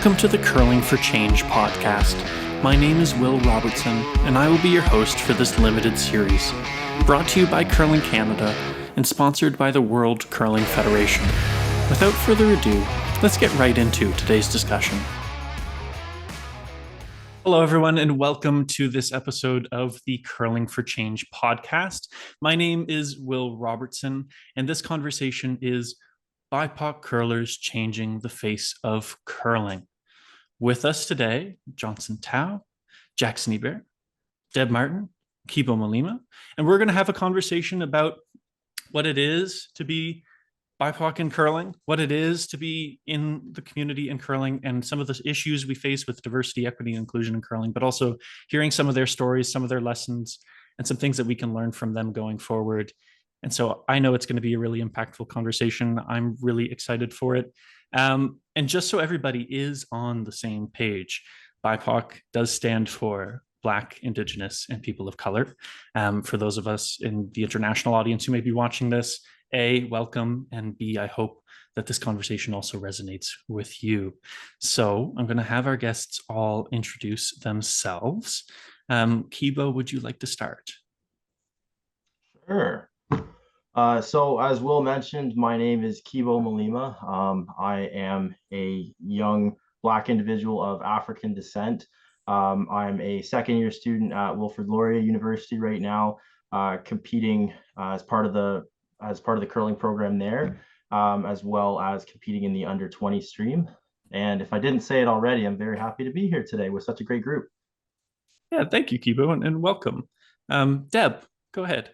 Welcome to the Curling for Change podcast. My name is Wil Robertson, and I will be your host for this limited series, brought to you by Curling Canada and sponsored by the World Curling Federation. Without further ado, let's get right into today's discussion. Hello, everyone, and welcome to this episode of the Curling for Change podcast. My name is Wil Robertson, and this conversation is BIPOC curlers changing the face of curling. With us today, Jaxon, Jaxon Hiebert, Deb Martin, Kibo Mulima, and we're going to have a conversation about what it is to be BIPOC in curling, what it is to be in the community in curling, and some of the issues we face with diversity, equity, and inclusion in curling, but also hearing some of their stories, some of their lessons, and some things that we can learn from them going forward. And so I know it's going to be a really impactful conversation. I'm really excited for it. And just so everybody is on the same page, BIPOC does stand for Black, Indigenous, and People of Color. For those of us in the international audience who may be watching this, A, welcome, and B, I hope that this conversation also resonates with you. So I'm going to have our guests all introduce themselves. Kibo, would you like to start? Sure. So as Wil mentioned, my name is Kibo Mulima. I am a young Black individual of African descent. I'm a second-year student at Wilfrid Laurier University right now, competing as part of the curling program there, as well as competing in the under 20 stream. And if I didn't say it already, I'm very happy to be here today with such a great group. Yeah, thank you, Kibo, and welcome. Deb, go ahead.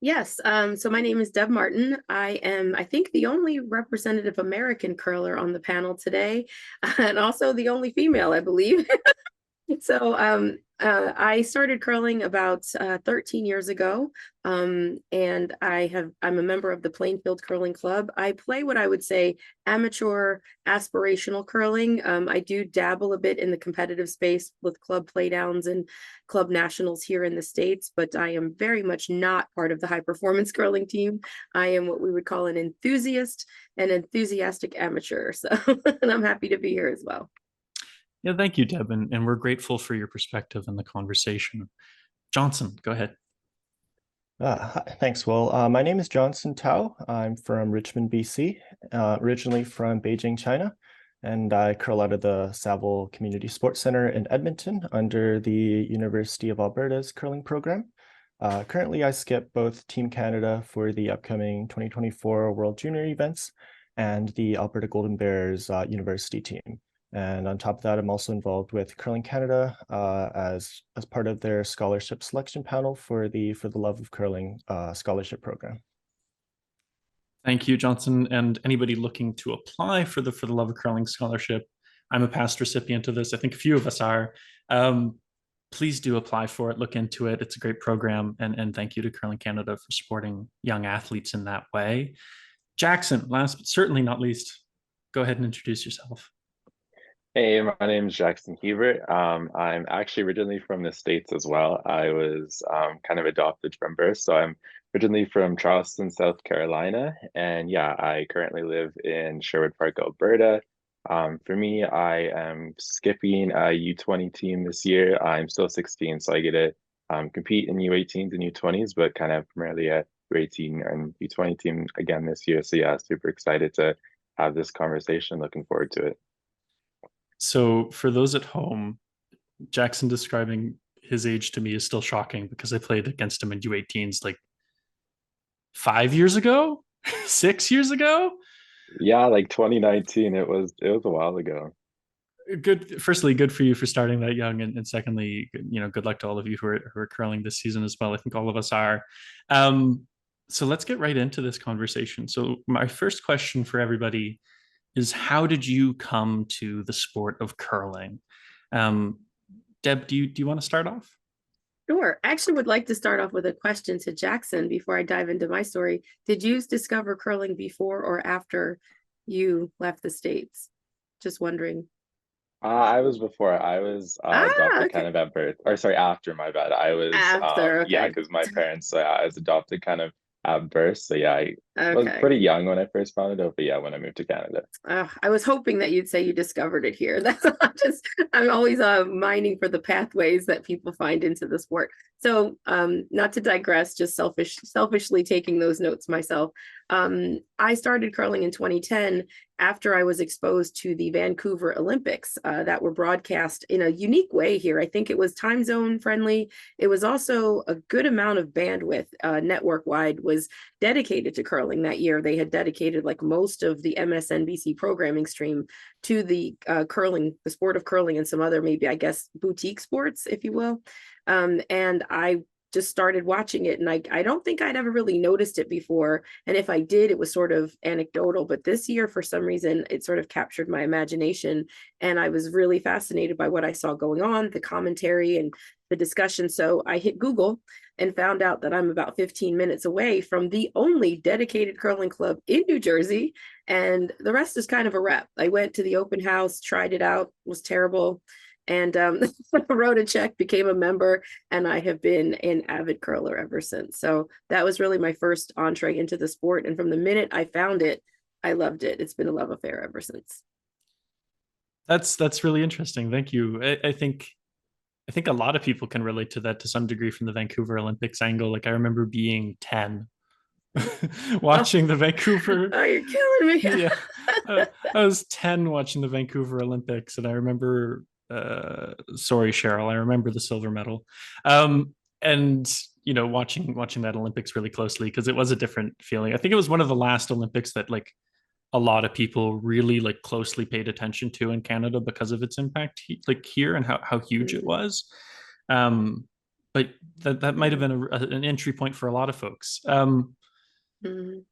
Yes, so my name is Deb Martin. I am, I think, the only representative American curler on the panel today, and also the only female, I believe. So I started curling about 13 years ago, and I'm a member of the Plainfield Curling Club. I play what I would say amateur aspirational curling. I do dabble a bit in the competitive space with club playdowns and club nationals here in the States, but I am very much not part of the high performance curling team. I am what we would call an enthusiast and enthusiastic amateur. So, and I'm happy to be here as well. Yeah, thank you, Deb, and we're grateful for your perspective in the conversation. Jaxon, go ahead. Hi, thanks, Wil. My name is Jaxon Tao. I'm from Richmond, BC, originally from Beijing, China, and I curl out of the Saville Community Sports Center in Edmonton under the University of Alberta's curling program. Currently, I skip both Team Canada for the upcoming 2024 World Junior events and the Alberta Golden Bears university team. And on top of that, I'm also involved with Curling Canada as part of their scholarship selection panel for the Love of Curling scholarship program. Thank you, Jaxon. And anybody looking to apply for the Love of Curling scholarship, I'm a past recipient of this. I think a few of us are. Please do apply for it. Look into it. It's a great program. And thank you to Curling Canada for supporting young athletes in that way. Jaxon, last but certainly not least, go ahead and introduce yourself. Hey, my name is Jaxon Hiebert. I'm actually originally from the States as well. I was kind of adopted from birth. So I'm originally from Charleston, South Carolina. And yeah, I currently live in Sherwood Park, Alberta. For me, I am skipping a U20 team this year. I'm still 16, so I get to compete in U18s and U20s, but kind of primarily a U18 and U20 team again this year. So yeah, super excited to have this conversation. Looking forward to it. So for those at home, Jaxon describing his age to me is still shocking because I played against him in U18s like 5 years ago, 6 years ago. Yeah, like 2019. It was a while ago. Good. Firstly, good for you for starting that young, and secondly, good luck to all of you who are curling this season as well. I think all of us are. So let's get right into this conversation. So my first question for everybody is, how did you come to the sport of curling? Deb, do you want to start off? Sure. I actually would like to start off with a question to Jaxon before I dive into my story. Did you discover curling before or after you left the States? Just wondering. I was before. I was adopted kind of at birth. Or sorry, after, my bad. I was after, okay. Yeah, because my parents, I was adopted kind of at birth. So yeah, I was Okay. pretty young when I first found it out, but yeah, when I moved to Canada. I was hoping that you'd say you discovered it here. That's I'm always mining for the pathways that people find into the sport. So not to digress, just selfishly taking those notes myself. I started curling in 2010 after I was exposed to the Vancouver Olympics that were broadcast in a unique way here. I think it was time zone friendly. It was also a good amount of bandwidth network wide was dedicated to curling that year. They had dedicated like most of the MSNBC programming stream to the curling, the sport of curling, and some other maybe, I guess, boutique sports, if you will. And I just started watching it, and I don't think I'd ever really noticed it before. And if I did, it was sort of anecdotal. But this year, for some reason, it sort of captured my imagination. And I was really fascinated by what I saw going on, the commentary and the discussion. So I hit Google and found out that I'm about 15 minutes away from the only dedicated curling club in New Jersey. And the rest is kind of a wrap. I went to the open house, tried it out, was terrible. And wrote a check, became a member, and I have been an avid curler ever since. So that was really my first entree into the sport. And from the minute I found it, I loved it. It's been a love affair ever since. That's really interesting. Thank you. I think a lot of people can relate to that to some degree from the Vancouver Olympics angle. Like I remember being 10 watching the Vancouver. Oh, you're killing me. Yeah. I was 10 watching the Vancouver Olympics, and I remember sorry, Cheryl, I remember the silver medal. And you know, watching that Olympics really closely, because it was a different feeling. I think it was one of the last Olympics that like a lot of people really like closely paid attention to in Canada because of its impact like here and how huge it was. But that might have been an entry point for a lot of folks. Yeah,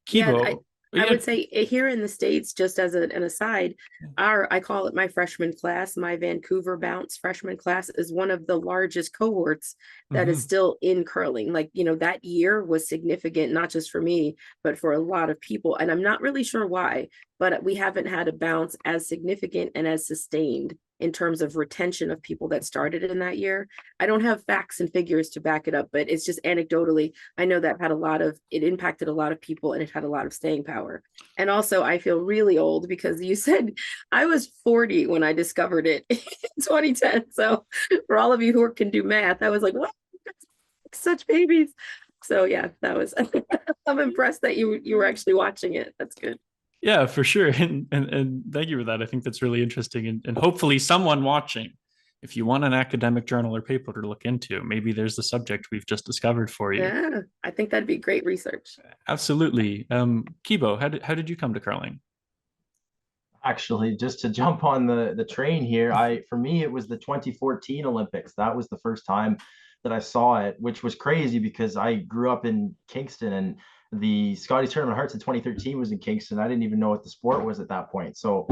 Kibo, I would say here in the States, just as an aside, I call it my freshman class, my Vancouver Bounce freshman class is one of the largest cohorts that is still in curling. Like, you know, that year was significant, not just for me, but for a lot of people. And I'm not really sure why, but we haven't had a bounce as significant and as sustained in terms of retention of people that started in that year. I don't have facts and figures to back it up, but it's just anecdotally, I know that it impacted a lot of people, and it had a lot of staying power. And also I feel really old because you said I was 40 when I discovered it in 2010. So for all of you who can do math, I was like, what? Such babies. So yeah, that was, I'm impressed that you were actually watching it. That's good. Yeah, for sure. And thank you for that. I think that's really interesting. And hopefully someone watching, if you want an academic journal or paper to look into, maybe there's the subject we've just discovered for you. Yeah, I think that'd be great research. Absolutely. Kibo, how did you come to curling? Actually, just to jump on the train here, for me it was the 2014 Olympics. That was the first time that I saw it, which was crazy because I grew up in Kingston, and the Scotties Tournament of Hearts in 2013 was in Kingston. I didn't even know what the sport was at that point. So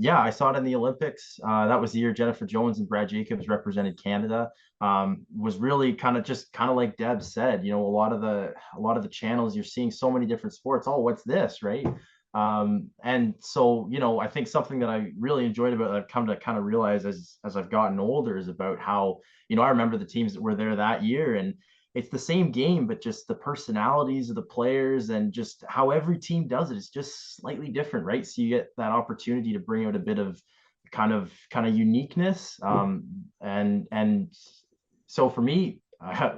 yeah, I saw it in the Olympics. That was the year Jennifer Jones and Brad Jacobs represented Canada. Was really kind of like Deb said, you know, a lot of the channels, you're seeing so many different sports. Oh, what's this, right? And so, you know, I think something that I really enjoyed about it, I've come to kind of realize as I've gotten older, is about how, you know, I remember the teams that were there that year, and it's the same game, but just the personalities of the players and just how every team does it is just slightly different, right? So you get that opportunity to bring out a bit of kind of uniqueness. And so for me,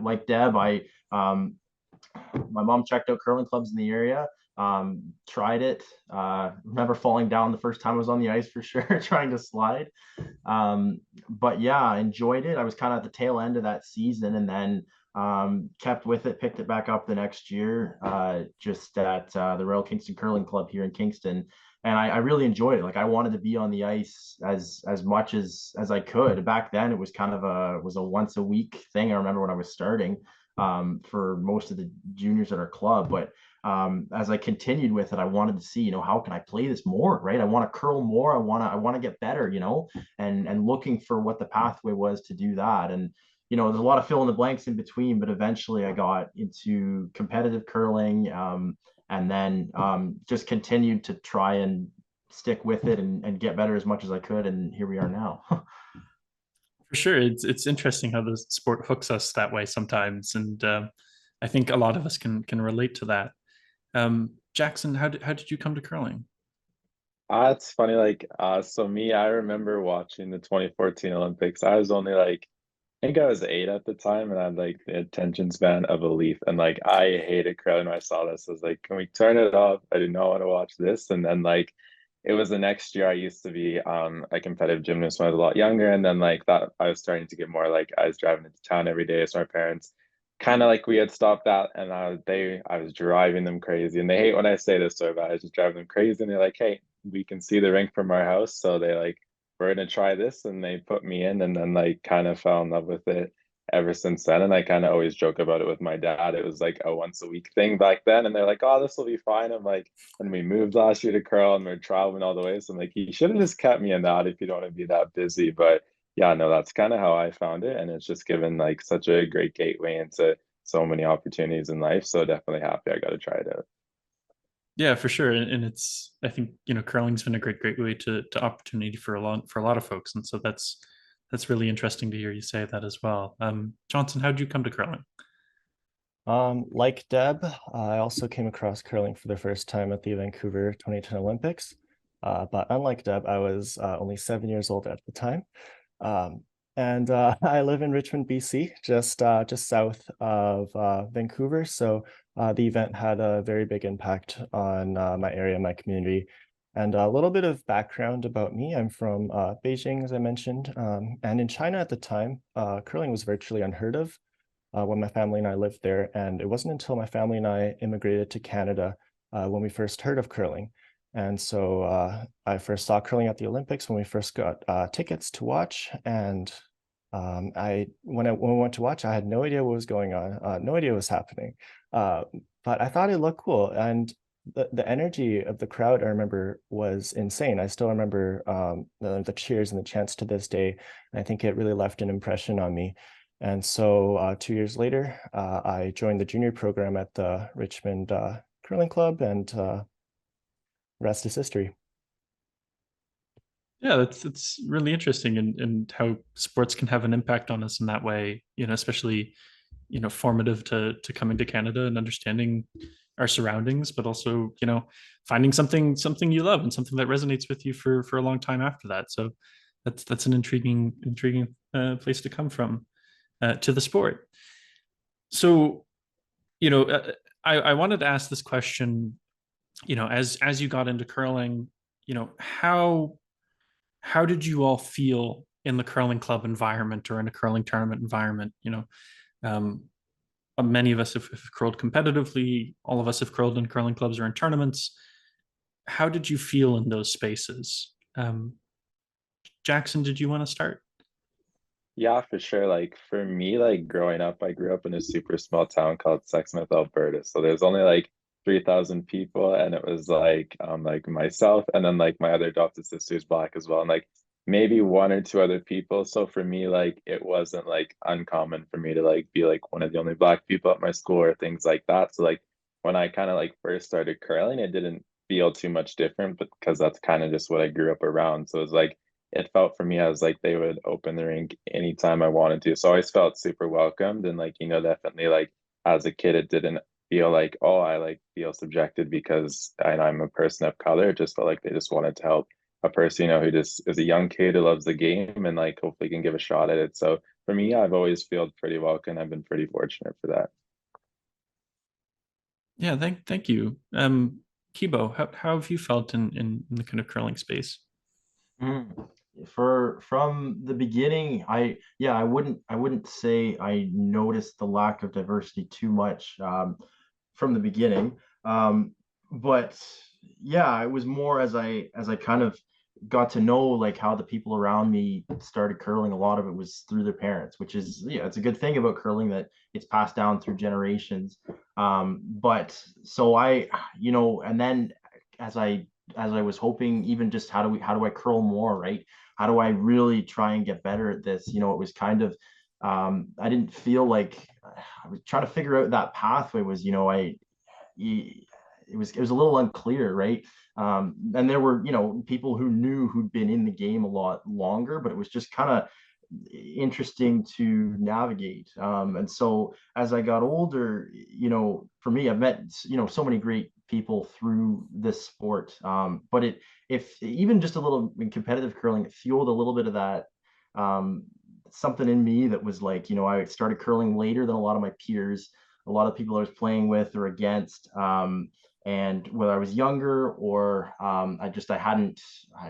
like Deb, my mom checked out curling clubs in the area. Tried it. Remember falling down the first time I was on the ice for sure, trying to slide. But yeah, I enjoyed it. I was kind of at the tail end of that season, and then kept with it, picked it back up the next year, just at the Royal Kingston Curling Club here in Kingston. And I really enjoyed it. Like I wanted to be on the ice as much as I could. Back then, it was kind of a once a week thing. I remember when I was starting for most of the juniors at our club, but as I continued with it, I wanted to see, you know, how can I play this more, right? I want to curl more. I want to get better, you know, and looking for what the pathway was to do that. And, you know, there's a lot of fill in the blanks in between, but eventually I got into competitive curling, and then just continued to try and stick with it and get better as much as I could. And here we are now. For sure. It's interesting how the sport hooks us that way sometimes. And I think a lot of us can relate to that. Jaxon, how did you come to curling? It's funny, like, so me, I remember watching the 2014 Olympics. I was only like, I think I was 8 at the time, and I had like the attention span of a leaf. And like, I hated curling when I saw this. I was like, can we turn it off? I do not want to watch this. And then like, it was the next year I used to be a competitive gymnast when I was a lot younger. And then like that, I was starting to get more like I was driving into town every day. So my parents kind of like we had stopped that, and I was driving them crazy. And they hate when I say this so bad. I was just driving them crazy, and they're like, hey, we can see the rink from our house. So they like, we're gonna try this, and they put me in, and then like kind of fell in love with it ever since then. And I kind of always joke about it with my dad. It was like a once a week thing back then, and they're like, oh, this will be fine. I'm like, and we moved last year to curl, and we're traveling all the way, so I'm like, he should have just kept me in that if you don't want to be that busy. But yeah, no, that's kind of how I found it, and it's just given like such a great gateway into so many opportunities in life. So definitely happy I got to try it out. Yeah, for sure. And it's, I think, curling's been a great way to opportunity for a lot of folks. And so that's really interesting to hear you say that as well. Johnson, how did you come to curling? Like Deb, I also came across curling for the first time at the Vancouver 2010 Olympics. But unlike Deb, I was only 7 years old at the time. And I live in Richmond, BC, just south of Vancouver. So the event had a very big impact on my area, my community. And a little bit of background about me. I'm from Beijing, as I mentioned. And in China at the time, curling was virtually unheard of when my family and I lived there. And it wasn't until my family and I immigrated to Canada when we first heard of curling. And so I first saw curling at the Olympics when we first got tickets to watch. And when we went to watch, I had no idea what was going on, no idea what was happening. But I thought it looked cool. And the energy of the crowd, I remember, was insane. I still remember the cheers and the chants to this day. And I think it really left an impression on me. And so 2 years later, I joined the junior program at the Richmond Curling Club, and rest is history. Yeah, that's really interesting, and how sports can have an impact on us in that way, especially, formative to coming to Canada and understanding our surroundings, but also, finding something you love and something that resonates with you for a long time after that. So that's an intriguing place to come from to the sport. So, I wanted to ask this question, as you got into curling, how did you all feel in the curling club environment or in a curling tournament environment? Um, many of us have curled competitively. All of us have curled in curling clubs or in tournaments. How did you feel in those spaces? Jaxon, did you want to start? Yeah, for sure. Like for me, like growing up, I grew up in a super small town called Sexsmith, Alberta. So there's only like 3,000 people, and it was like myself, and then like my other adopted sister's black as well, and like maybe one or two other people. So for me, like it wasn't like uncommon for me to like be like one of the only black people at my school or things like that. So like when I kind of like first started curling, it didn't feel too much different, but because that's kind of just what I grew up around. So it was like it felt for me as like they would open the rink anytime I wanted to. So I always felt super welcomed, and like, definitely like as a kid, it didn't feel like, oh, I like feel subjected because I'm a person of color. It just felt like they just wanted to help a person, who just is a young kid who loves the game and like hopefully can give a shot at it. So for me, I've always felt pretty welcome. I've been pretty fortunate for that. Yeah, thank you. Kibo, how have you felt in the kind of curling space? Mm. From the beginning, I wouldn't say I noticed the lack of diversity too much from the beginning. But yeah, it was more as I kind of got to know like how the people around me started curling. A lot of it was through their parents, which is, yeah, it's a good thing about curling that it's passed down through generations. But so and then as I was hoping, even just how do I curl more, right? How do I really try and get better at this? It was kind of I didn't feel like I was trying to figure out that pathway was, it was a little unclear, right? And there were, people who'd been in the game a lot longer, but it was just kind of interesting to navigate. And so as I got older, for me, I've met, so many great people through this sport. But if even just a little in competitive curling, it fueled a little bit of that, something in me that was like, I started curling later than a lot of my peers, a lot of people I was playing with or against. And whether I was younger or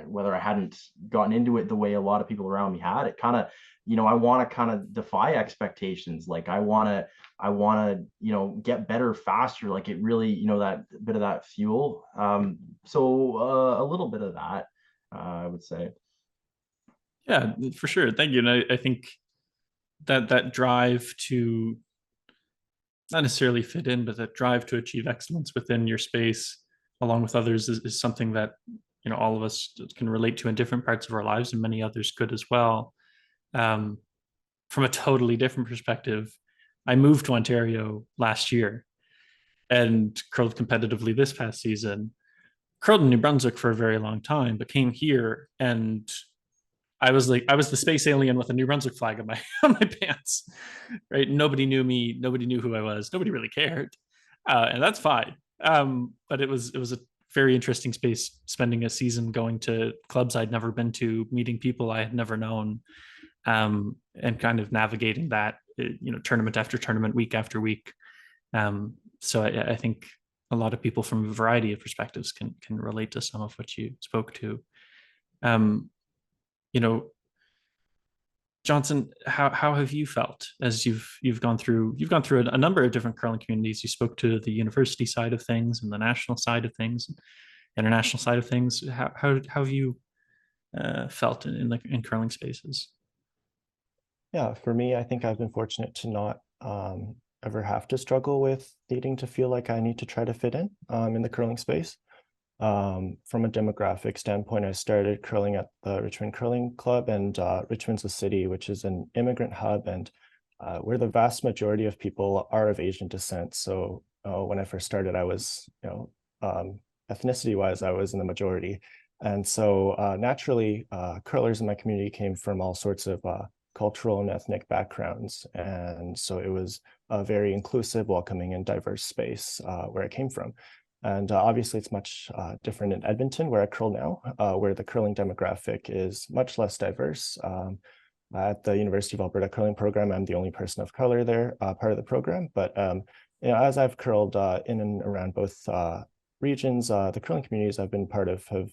whether I hadn't gotten into it the way a lot of people around me had, it kind of, I want to kind of defy expectations. Like I want to, get better faster. Like it really, that bit of that fuel. So a little bit of that, I would say. Yeah, for sure. Thank you. And I think that drive to not necessarily fit in, but that drive to achieve excellence within your space, along with others, is something that all of us can relate to in different parts of our lives, and many others could as well. From a totally different perspective, I moved to Ontario last year and curled competitively this past season. Curled in New Brunswick for a very long time, but came here and I was the space alien with a New Brunswick flag on my on my pants, right? Nobody knew me. Nobody knew who I was. Nobody really cared, and that's fine. But it was a very interesting space, spending a season going to clubs I'd never been to, meeting people I had never known, and kind of navigating that, tournament after tournament, week after week. So I think a lot of people from a variety of perspectives can relate to some of what you spoke to. Johnson, how have you felt as you've gone through a number of different curling communities? You spoke to the university side of things and the national side of things, international side of things. How have you felt in curling spaces? Yeah, for me, I think I've been fortunate to not ever have to struggle with needing to feel like I need to try to fit in the curling space. From a demographic standpoint, I started curling at the Richmond Curling Club, and Richmond's a city which is an immigrant hub, and where the vast majority of people are of Asian descent. So when I first started, I was, ethnicity-wise, I was in the majority. And so naturally, curlers in my community came from all sorts of cultural and ethnic backgrounds. And so it was a very inclusive, welcoming, and diverse space where I came from. And obviously, it's much different in Edmonton, where I curl now, where the curling demographic is much less diverse. At the University of Alberta curling program, I'm the only person of color there, part of the program. But as I've curled in and around both regions, the curling communities I've been part of have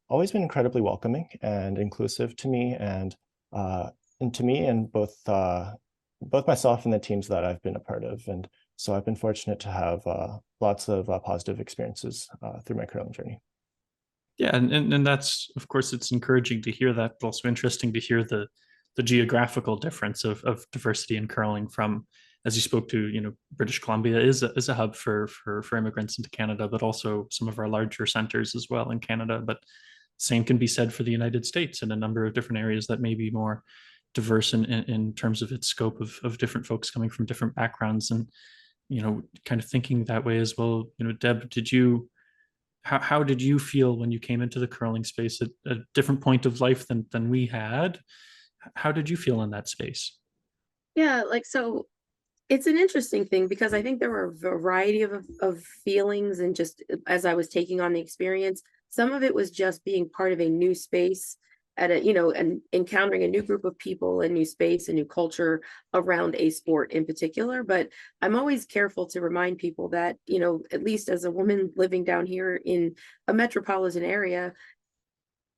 always been incredibly welcoming and inclusive to me, and both myself and the teams that I've been a part of. And so I've been fortunate to have lots of positive experiences through my curling journey. Yeah, and that's, of course, it's encouraging to hear that, but also interesting to hear the geographical difference of diversity in curling. From, as you spoke to, British Columbia is a hub for immigrants into Canada, but also some of our larger centers as well in Canada. But same can be said for the United States and a number of different areas that may be more diverse in terms of its scope of different folks coming from different backgrounds. And kind of thinking that way as well. Deb, how did you feel when you came into the curling space at a different point of life than we had? How did you feel in that space? Yeah, so it's an interesting thing, because I think there were a variety of feelings, and just as I was taking on the experience, some of it was just being part of a new space and encountering a new group of people, a new space, a new culture around a sport in particular. But I'm always careful to remind people that, at least as a woman living down here in a metropolitan area,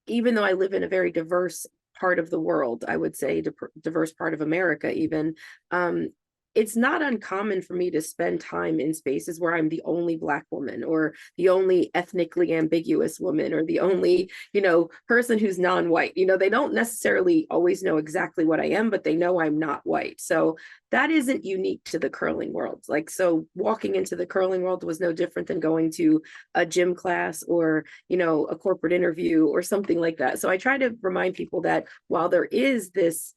even though I live in a very diverse part of the world, I would say diverse part of America even, it's not uncommon for me to spend time in spaces where I'm the only Black woman, or the only ethnically ambiguous woman, or the only, person who's non-white. They don't necessarily always know exactly what I am, but they know I'm not white. So that isn't unique to the curling world. So walking into the curling world was no different than going to a gym class or, a corporate interview or something like that. So I try to remind people that while there is this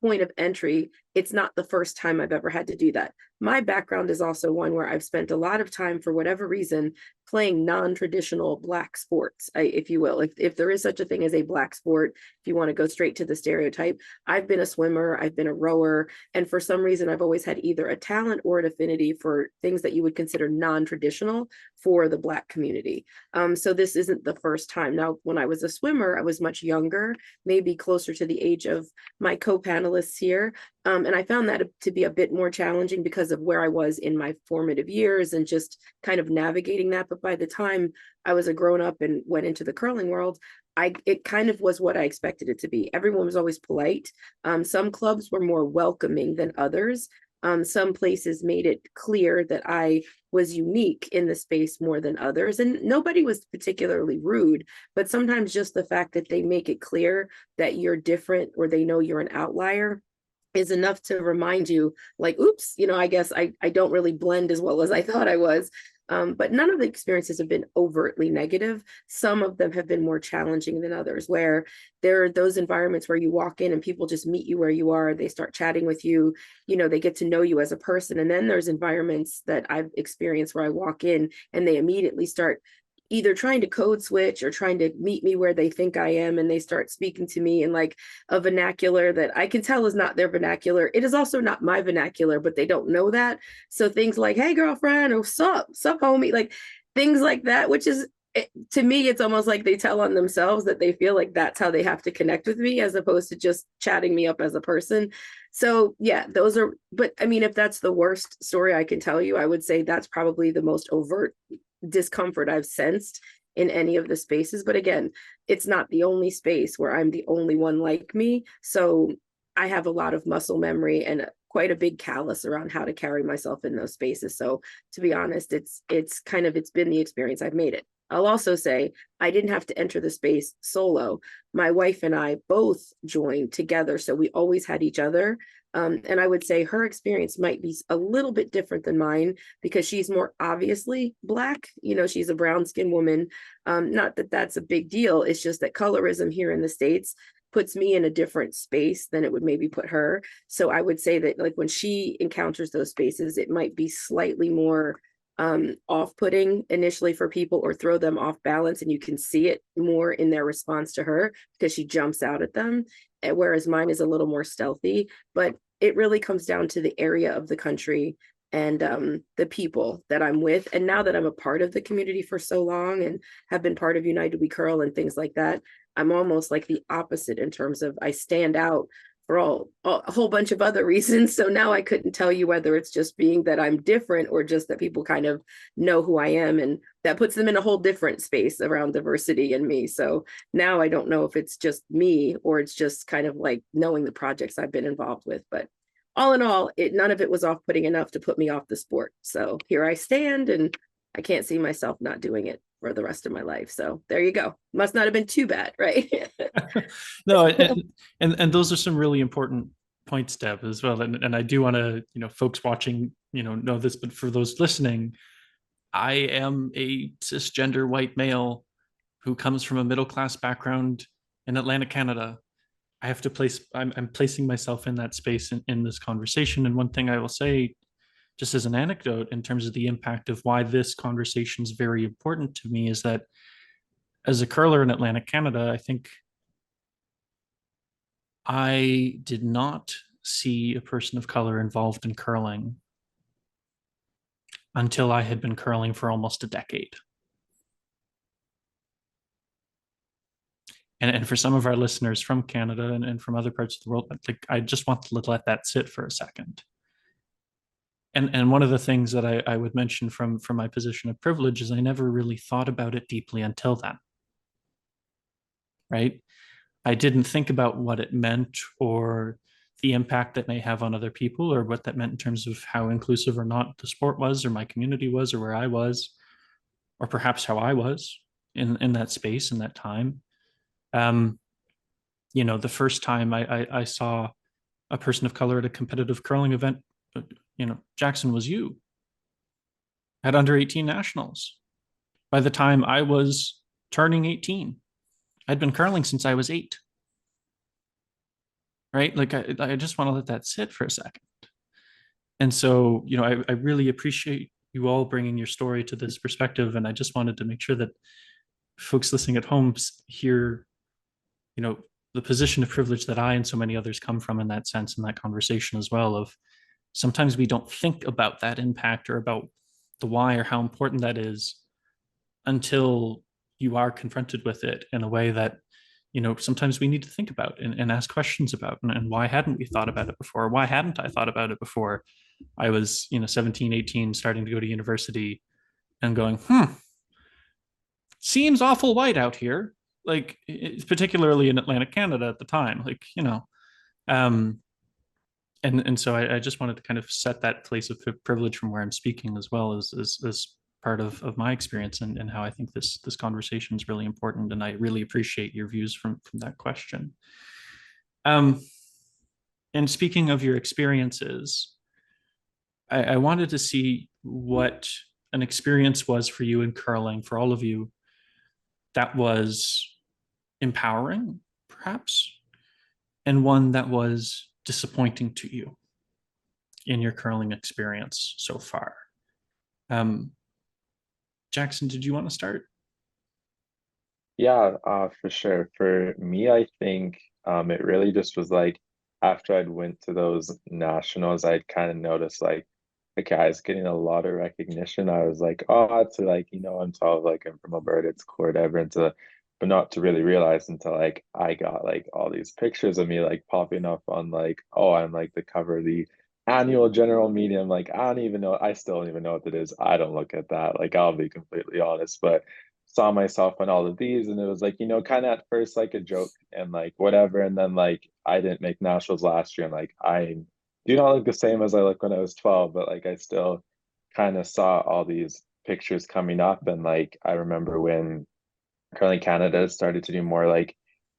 point of entry, it's not the first time I've ever had to do that. my background is also one where I've spent a lot of time, for whatever reason, playing non-traditional Black sports, if you will. If there is such a thing as a Black sport, if you want to go straight to the stereotype, I've been a swimmer, I've been a rower, and for some reason, I've always had either a talent or an affinity for things that you would consider non-traditional for the Black community. So this isn't the first time. Now, when I was a swimmer, I was much younger, maybe closer to the age of my co-panelists here. And I found that to be a bit more challenging because of where I was in my formative years and just kind of navigating that. But by the time I was a grown up and went into the curling world, it kind of was what I expected it to be. Everyone was always polite. Some clubs were more welcoming than others. Some places made it clear that I was unique in the space more than others, and nobody was particularly rude, but sometimes just the fact that they make it clear that you're different or they know you're an outlier is enough to remind you, like, oops, I guess I don't really blend as well as I thought I was. But none of the experiences have been overtly negative. Some of them have been more challenging than others, where there are those environments where you walk in and people just meet you where you are. They start chatting with you, they get to know you as a person. And then there's environments that I've experienced where I walk in and they immediately start either trying to code switch or trying to meet me where they think I am. And they start speaking to me in like a vernacular that I can tell is not their vernacular. It is also not my vernacular, but they don't know that. So things like, hey, girlfriend, or sup, homie, like things like that, which is, to me, it's almost like they tell on themselves that they feel like that's how they have to connect with me as opposed to just chatting me up as a person. So yeah, those are, but I mean, if that's the worst story I can tell you, I would say that's probably the most overt discomfort I've sensed in any of the spaces. But again, it's not the only space where I'm the only one like me. So I have a lot of muscle memory and quite a big callus around how to carry myself in those spaces. So to be honest, it's been the experience. I've made it. I'll also say I didn't have to enter the space solo. My wife and I both joined together. So we always had each other. And I would say her experience might be a little bit different than mine because she's more obviously Black. She's a brown skinned woman. Not that that's a big deal. It's just that colorism here in the States puts me in a different space than it would maybe put her. So I would say that like when she encounters those spaces, it might be slightly more off-putting initially for people or throw them off balance, and you can see it more in their response to her because she jumps out at them, whereas mine is a little more stealthy. But it really comes down to the area of the country and the people that I'm with. And now that I'm a part of the community for so long and have been part of UnitedWeCurl and things like that, I'm almost like the opposite in terms of I stand out for a whole bunch of other reasons. So now I couldn't tell you whether it's just being that I'm different or just that people kind of know who I am, and that puts them in a whole different space around diversity and me. So now I don't know if it's just me or it's just kind of like knowing the projects I've been involved with. But all in all, none of it was off-putting enough to put me off the sport. So here I stand, and I can't see myself not doing it for the rest of my life. So there you go. Must not have been too bad, right? No, and those are some really important points, Deb, as well. And I do want to, folks watching, know this, but for those listening, I am a cisgender white male who comes from a middle-class background in Atlantic Canada. I have to I'm placing myself in that space in this conversation. And one thing I will say, just as an anecdote in terms of the impact of why this conversation is very important to me, is that as a curler in Atlantic Canada, I think I did not see a person of color involved in curling until I had been curling for almost a decade. And for some of our listeners from Canada and from other parts of the world, I just want to let that sit for a second. And one of the things that I would mention from my position of privilege is I never really thought about it deeply until then. Right? I didn't think about what it meant or the impact that may have on other people, or what that meant in terms of how inclusive or not the sport was, or my community was, or where I was, or perhaps how I was in that space, in that time. The first time I saw a person of color at a competitive curling event, Jaxon, was you at under 18 nationals. By the time I was turning 18, I'd been curling since I was 8. Right? Like I just want to let that sit for a second. And so, I really appreciate you all bringing your story to this perspective. And I just wanted to make sure that folks listening at home hear, the position of privilege that I and so many others come from in that sense, in that conversation as well, of sometimes we don't think about that impact or about the why or how important that is until you are confronted with it in a way that, sometimes we need to think about and ask questions about. And why hadn't we thought about it before? Why hadn't I thought about it before I was, 17, 18, starting to go to university and going, seems awful white out here. Like, particularly in Atlantic Canada at the time, um, and so I just wanted to kind of set that place of privilege from where I'm speaking, as well as part of my experience, and how I think this conversation is really important. And I really appreciate your views from that question. And speaking of your experiences, I wanted to see what an experience was for you in curling, for all of you, that was empowering, perhaps, and one that was disappointing to you in your curling experience so far. Jaxon, did you want to start? Yeah, for sure. For me, I think it really just was like after I'd went to those nationals, I'd kind of noticed like, okay, I was getting a lot of recognition. I was like, oh, it's like, I'm tall, like I'm from Alberta, it's cool, whatever. But not to really realize until like I got like all these pictures of me like popping up on like, oh, I'm like the cover of the annual general meeting. I'm like, I don't even know, I still don't even know what it is. I don't look at that. Like, I'll be completely honest, but saw myself on all of these, and it was like, kind of at first like a joke and like whatever. And then like I didn't make nationals last year, and like I do not look the same as I look when I was 12, but like I still kind of saw all these pictures coming up. And like I remember when Curling Canada started to do more like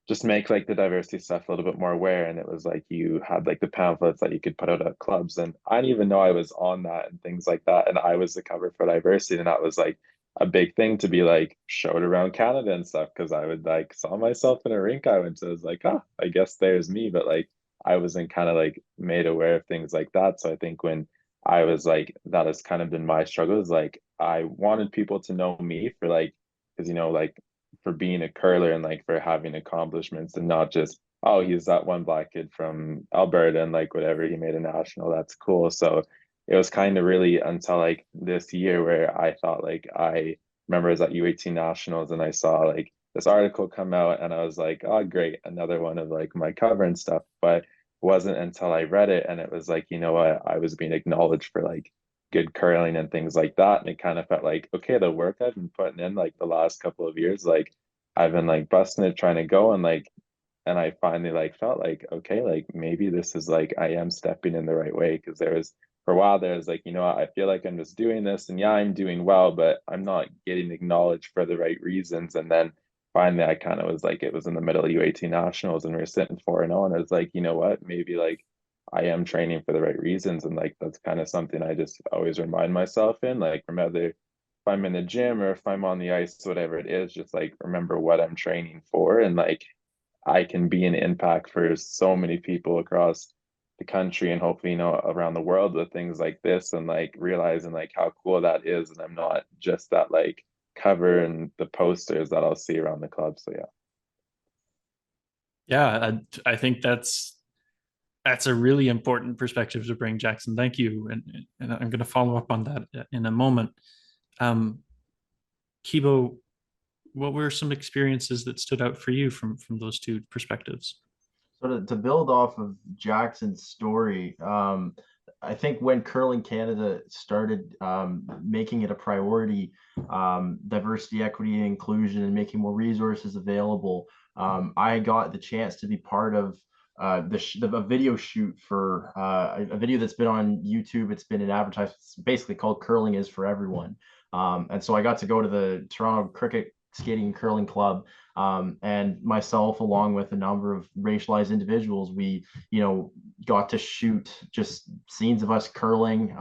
just make like the diversity stuff a little bit more aware, and it was like you had like the pamphlets that you could put out at clubs, and I didn't even know I was on that and things like that, and I was the cover for diversity, and that was like a big thing to be like showed around Canada and stuff, because I would like saw myself in a rink I went to. I was like, oh, I guess there's me, but like I wasn't kind of like made aware of things like that. So I think when I was like, that has kind of been my struggle, is like I wanted people to know me for like, because like for being a curler and like for having accomplishments, and not just, oh, he's that one black kid from Alberta and like whatever, he made a national, that's cool. So it was kind of really until like this year where I thought like, I remember I was at U18 nationals and I saw like this article come out, and I was like, oh great, another one of like my cover and stuff. But it wasn't until I read it and it was like, what, I was being acknowledged for like good curling and things like that. And it kind of felt like, okay, the work I've been putting in like the last couple of years, like I've been like busting it, trying to go, and like, and I finally like felt like, okay, like maybe this is like I am stepping in the right way. Because there was, for a while there was like, I feel like I'm just doing this, and yeah, I'm doing well, but I'm not getting acknowledged for the right reasons. And then finally I kind of was like, it was in the middle of U18 nationals and we were sitting 4-0, and I was like, you know what, maybe like I am training for the right reasons. And like that's kind of something I just always remind myself in, like, remember if I'm in the gym or if I'm on the ice, whatever it is, just like remember what I'm training for. And like I can be an impact for so many people across the country, and hopefully, around the world, with things like this, and like realizing like how cool that is. And I'm not just that like cover and the posters that I'll see around the club. So yeah. Yeah, I think that's a really important perspective to bring, Jaxon. Thank you, and I'm going to follow up on that in a moment. Kibo, what were some experiences that stood out for you from those two perspectives? So to build off of Jackson's story, I think when Curling Canada started making it a priority, diversity, equity, and inclusion, and making more resources available, I got the chance to be part of a video shoot for a video that's been on YouTube. It's been an advertisement. It's basically called "Curling is for Everyone," and so I got to go to the Toronto Cricket Skating and Curling Club, and myself, along with a number of racialized individuals, we got to shoot just scenes of us curling,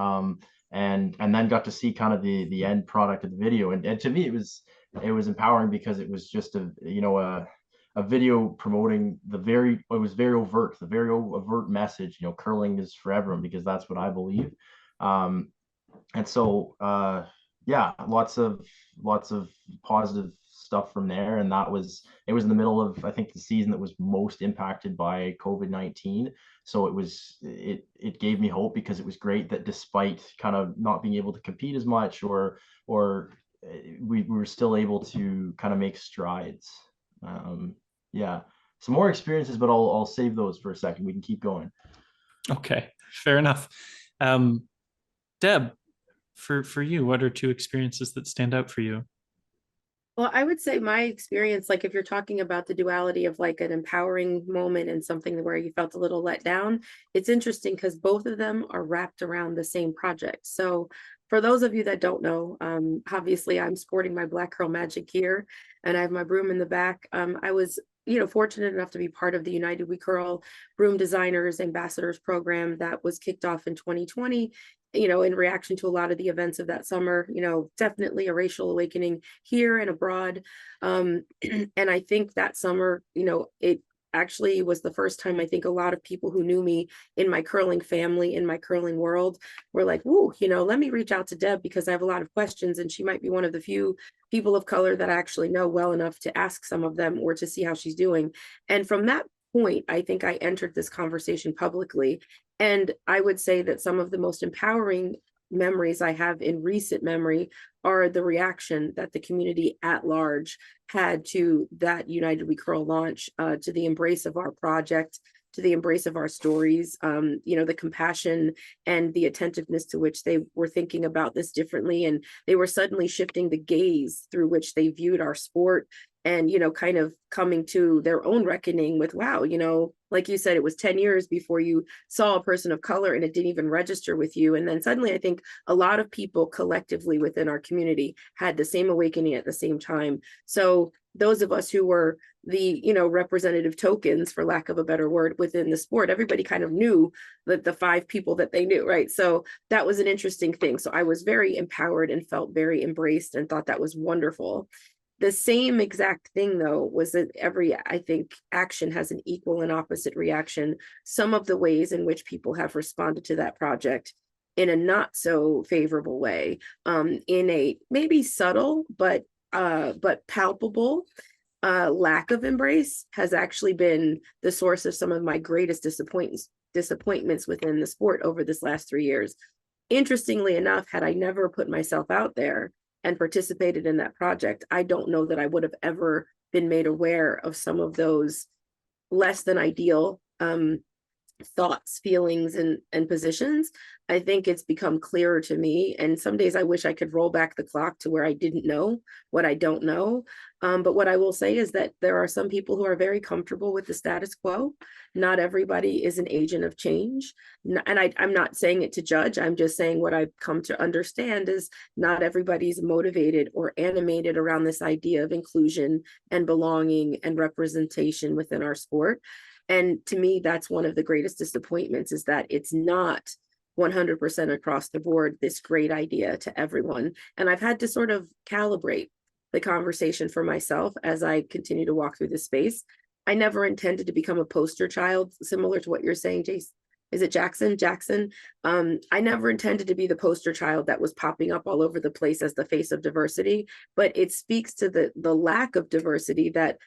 and then got to see kind of the end product of the video. And to me it was empowering, because it was just a a video promoting it was very overt, the very overt message, curling is for everyone, because that's what I believe. And so, yeah, lots of positive stuff from there. And it was in the middle of, I think, the season that was most impacted by COVID-19. So it gave me hope, because it was great that despite kind of not being able to compete as much, or we were still able to kind of make strides. Yeah, some more experiences, but I'll save those for a second. We can keep going. Okay, fair enough. Deb, for you, what are two experiences that stand out for you? Well, I would say my experience, like if you're talking about the duality of like an empowering moment and something where you felt a little let down, it's interesting because both of them are wrapped around the same project. So for those of you that don't know, obviously I'm sporting my Black Curl Magic gear and I have my broom in the back. I was fortunate enough to be part of the UnitedWeCurl Broom Designers Ambassadors program that was kicked off in 2020, in reaction to a lot of the events of that summer. Definitely a racial awakening here and abroad. And I think that summer, it actually was the first time I think a lot of people who knew me in my curling family, in my curling world, were like, "Whoa, let me reach out to Deb because I have a lot of questions, and she might be one of the few people of color that I actually know well enough to ask some of them or to see how she's doing." And from that point, I think I entered this conversation publicly. And I would say that some of the most empowering memories I have in recent memory are the reaction that the community at large had to that UnitedWeCurl launch, to the embrace of our project, to the embrace of our stories, the compassion and the attentiveness to which they were thinking about this differently. And they were suddenly shifting the gaze through which they viewed our sport, and kind of coming to their own reckoning with, wow, like you said, it was 10 years before you saw a person of color and it didn't even register with you. And then suddenly I think a lot of people collectively within our community had the same awakening at the same time. So those of us who were the representative tokens, for lack of a better word, within the sport, everybody kind of knew that the 5 people that they knew, right? So that was an interesting thing. So I was very empowered and felt very embraced and thought that was wonderful. The same exact thing, though, was that I think, action has an equal and opposite reaction. Some of the ways in which people have responded to that project in a not so favorable way, in a maybe subtle but palpable lack of embrace, has actually been the source of some of my greatest disappointments within the sport over this last 3 years. Interestingly enough, had I never put myself out there and participated in that project, I don't know that I would have ever been made aware of some of those less than ideal thoughts, feelings, and positions. I think it's become clearer to me. And some days I wish I could roll back the clock to where I didn't know what I don't know. But what I will say is that there are some people who are very comfortable with the status quo. Not everybody is an agent of change. And I'm not saying it to judge. I'm just saying what I've come to understand is not everybody's motivated or animated around this idea of inclusion and belonging and representation within our sport. And to me, that's one of the greatest disappointments, is that it's not 100% across the board this great idea to everyone. And I've had to sort of calibrate the conversation for myself as I continue to walk through this space. I never intended to become a poster child, similar to what you're saying, Jason. Is it Jaxon? Jaxon. I never intended to be the poster child that was popping up all over the place as the face of diversity, but it speaks to the lack of diversity, that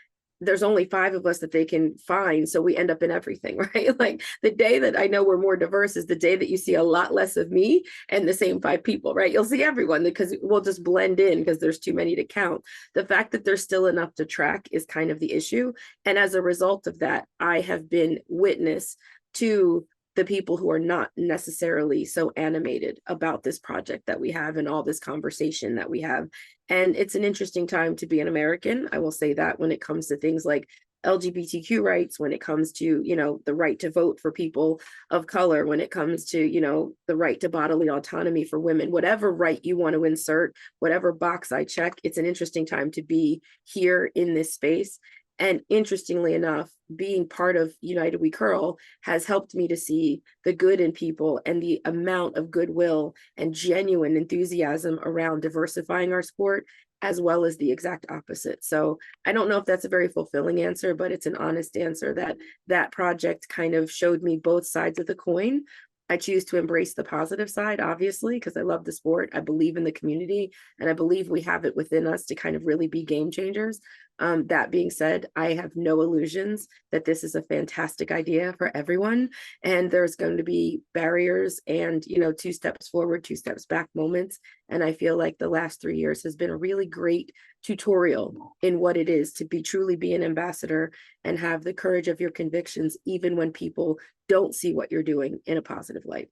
there's only 5 of us that they can find. So we end up in everything, right? Like the day that I know we're more diverse is the day that you see a lot less of me and the same 5 people, right? You'll see everyone because we'll just blend in because there's too many to count. The fact that there's still enough to track is kind of the issue. And as a result of that, I have been witness to the people who are not necessarily so animated about this project that we have and all this conversation that we have. And it's an interesting time to be an American. I will say that when it comes to things like LGBTQ rights, when it comes to, the right to vote for people of color, when it comes to, the right to bodily autonomy for women, whatever right you want to insert, whatever box I check, it's an interesting time to be here in this space. And interestingly enough, being part of UnitedWeCurl has helped me to see the good in people and the amount of goodwill and genuine enthusiasm around diversifying our sport as well as the exact opposite. So I don't know if that's a very fulfilling answer, but it's an honest answer that that project kind of showed me both sides of the coin. I choose to embrace the positive side, obviously, because I love the sport. I believe in the community, and I believe we have it within us to kind of really be game changers. That being said, I have no illusions that this is a fantastic idea for everyone, and there's going to be barriers and, you know, 2 steps forward, 2 steps back moments. And I feel like the last 3 years has been a really great tutorial in what it is to truly be an ambassador and have the courage of your convictions, even when people don't see what you're doing in a positive light.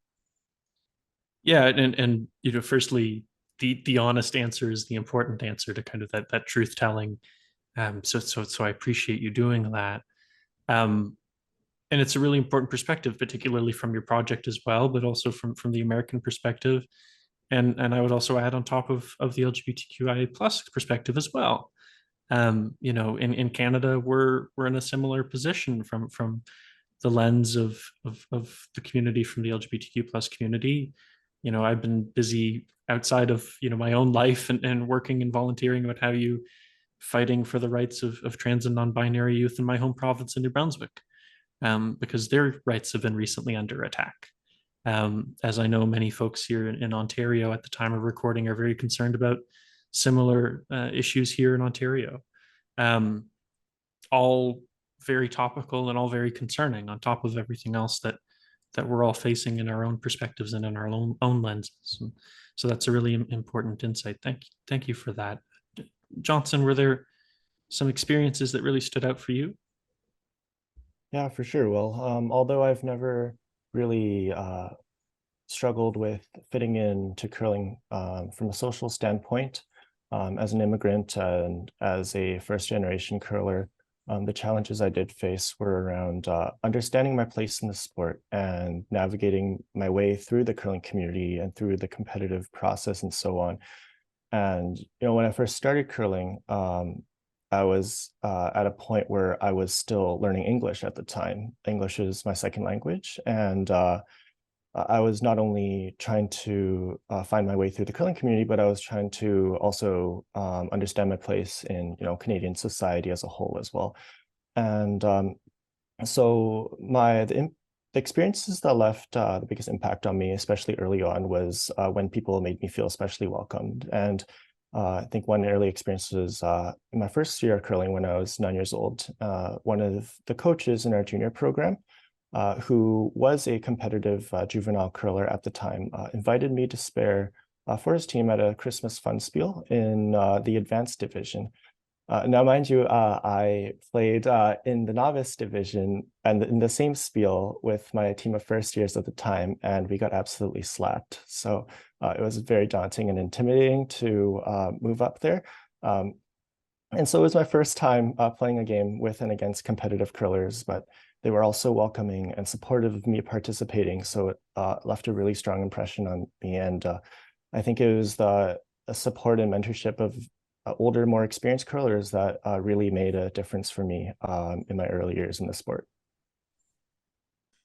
Yeah, and you know, firstly, the honest answer is the important answer to kind of that truth telling. So I appreciate you doing that. And it's a really important perspective, particularly from your project as well, but also from the American perspective. And I would also add on top of the LGBTQIA plus perspective as well. You know, in Canada, we're in a similar position from the lens of the community, from the LGBTQ plus community. You know, I've been busy outside of, you know, my own life and working and volunteering, what have you, fighting for the rights of trans and non-binary youth in my home province in New Brunswick, because their rights have been recently under attack. As I know, many folks here in Ontario at the time of recording are very concerned about similar issues here in Ontario. All very topical and all very concerning, on top of everything else that we're all facing in our own perspectives and in our own lenses. And so that's a really important insight. Thank you for that. Jaxon, were there some experiences that really stood out for you? Yeah, for sure. Well, although I've never really struggled with fitting into curling from a social standpoint, as an immigrant and as a first-generation curler, the challenges I did face were around understanding my place in the sport and navigating my way through the curling community and through the competitive process and so on. And, you know, when I first started curling, I was at a point where I was still learning English at the time. English is my second language. And I was not only trying to find my way through the curling community, but I was trying to also understand my place in, you know, Canadian society as a whole as well. And so the experiences that left the biggest impact on me, especially early on, was when people made me feel especially welcomed. And I think one early experience was in my first year of curling when I was 9 years old. One of the coaches in our junior program, who was a competitive juvenile curler at the time, invited me to spare for his team at a Christmas fun spiel in the advanced division. Now, mind you, I played in the novice division and in the same spiel with my team of first years at the time, and we got absolutely slapped. So it was very daunting and intimidating to move up there. And so it was my first time playing a game with and against competitive curlers, but they were also welcoming and supportive of me participating. So it left a really strong impression on me. And I think it was the support and mentorship of older, more experienced curlers that really made a difference for me in my early years in the sport.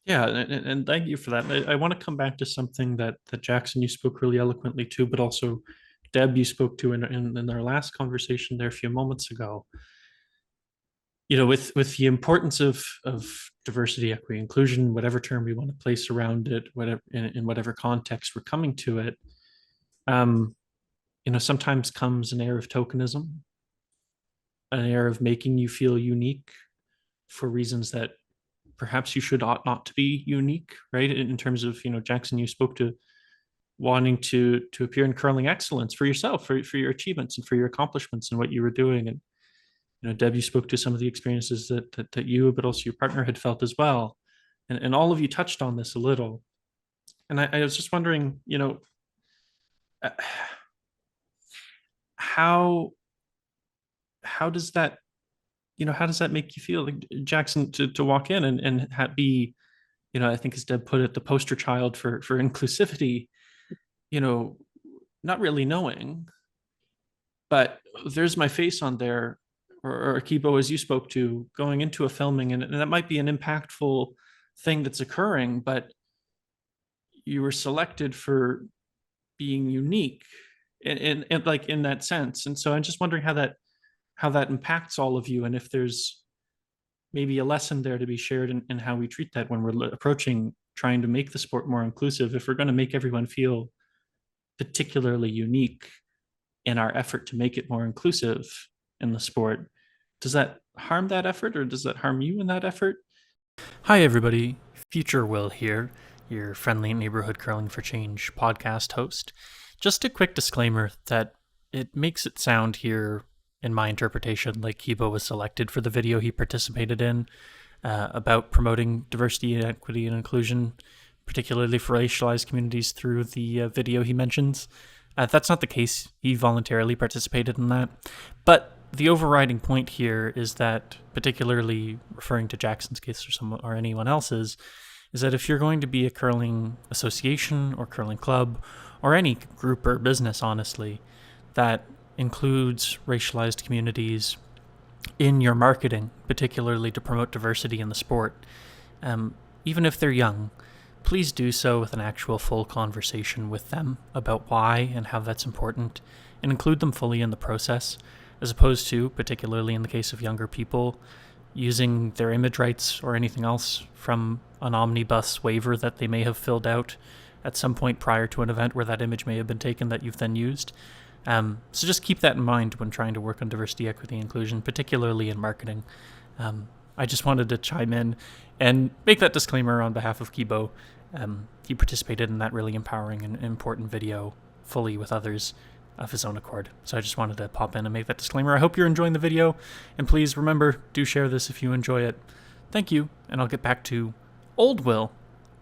Yeah, and thank you for that. I want to come back to something that Jaxon, you spoke really eloquently to, but also Deb, you spoke to in our last conversation there a few moments ago. You know, with the importance of diversity, equity, inclusion, whatever term we want to place around it, whatever in whatever context we're coming to it, you know, sometimes comes an air of tokenism, an air of making you feel unique for reasons that perhaps you ought not to be unique, right? In terms of, you know, Jaxon, you spoke to wanting to appear in curling excellence for yourself, for your achievements and for your accomplishments and what you were doing. And, you know, Deb, you spoke to some of the experiences that you, but also your partner had felt as well. And all of you touched on this a little. And I was just wondering, you know, how does that, you know, how does that make you feel? Like, Jaxon, to walk in and be, you know, I think as Deb put it, the poster child for inclusivity, you know, not really knowing, but there's my face on there, or Kibo, as you spoke to, going into a filming, and that might be an impactful thing that's occurring, but you were selected for being unique in like in that sense. And so I'm just wondering how that impacts all of you, and if there's maybe a lesson there to be shared in how we treat that when we're approaching trying to make the sport more inclusive. If we're going to make everyone feel particularly unique in our effort to make it more inclusive in the sport, does that harm that effort, or does that harm you in that effort? Hi, everybody. Future Will here, your friendly neighborhood Curling for Change podcast host. Just a quick disclaimer that it makes it sound here, in my interpretation, like Kibo was selected for the video he participated in about promoting diversity and equity and inclusion, particularly for racialized communities, through the video he mentions. That's not the case. He voluntarily participated in that. But the overriding point here is that, particularly referring to Jaxon's case or anyone else's, is that if you're going to be a curling association or curling club or any group or business, honestly, that includes racialized communities in your marketing, particularly to promote diversity in the sport, even if they're young, please do so with an actual full conversation with them about why and how that's important, and include them fully in the process, as opposed to, particularly in the case of younger people, using their image rights or anything else from an omnibus waiver that they may have filled out at some point prior to an event where that image may have been taken that you've then used. So just keep that in mind when trying to work on diversity, equity, inclusion, particularly in marketing. I just wanted to chime in and make that disclaimer on behalf of Kibo. He participated in that really empowering and important video fully with others of his own accord. So I just wanted to pop in and make that disclaimer. I hope you're enjoying the video, and please remember, do share this if you enjoy it. Thank you, and I'll get back to old Will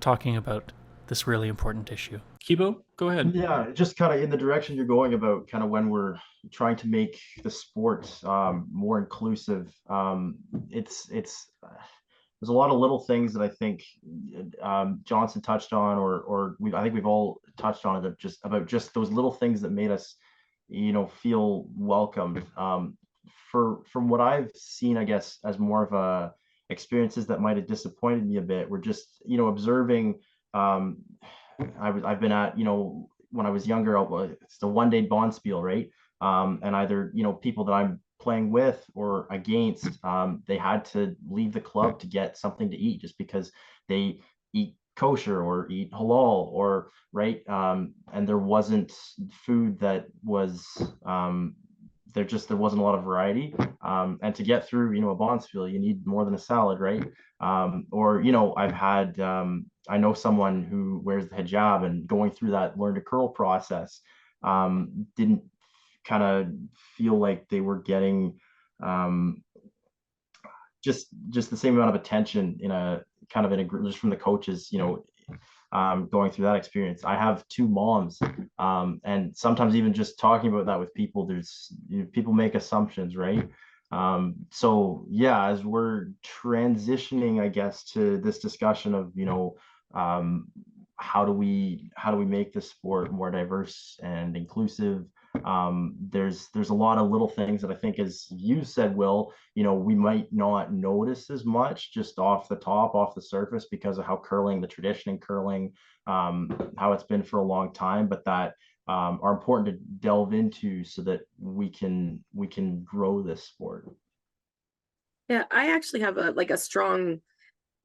talking about this really important issue. Kibo, go ahead. Yeah, just kind of in the direction you're going about, kind of when we're trying to make the sport more inclusive. It's there's a lot of little things that I think Johnson touched on, or I think we've all touched on it, just those little things that made us, feel welcomed. From what I've seen, I guess, as more of a experiences that might have disappointed me a bit, were just observing. I've been at, when I was younger, it's the one day bonspiel, right? And either, people that I'm playing with or against, they had to leave the club to get something to eat just because they eat kosher or eat halal, or right. And there wasn't food that was, there wasn't a lot of variety. And to get through, a bonspiel, you need more than a salad, right? Or, I've had, I know someone who wears the hijab, and going through that learn to curl process, didn't kind of feel like they were getting just the same amount of attention in a group, just from the coaches, going through that experience. I have two moms, and sometimes even just talking about that with people, people make assumptions, right? So yeah, as we're transitioning, I guess, to this discussion of, how do we make the sport more diverse and inclusive? There's a lot of little things that I think, as you said, Will, we might not notice as much just off the surface, because of how the tradition in curling, how it's been for a long time, but that are important to delve into so that we can grow this sport. Yeah, I actually have a strong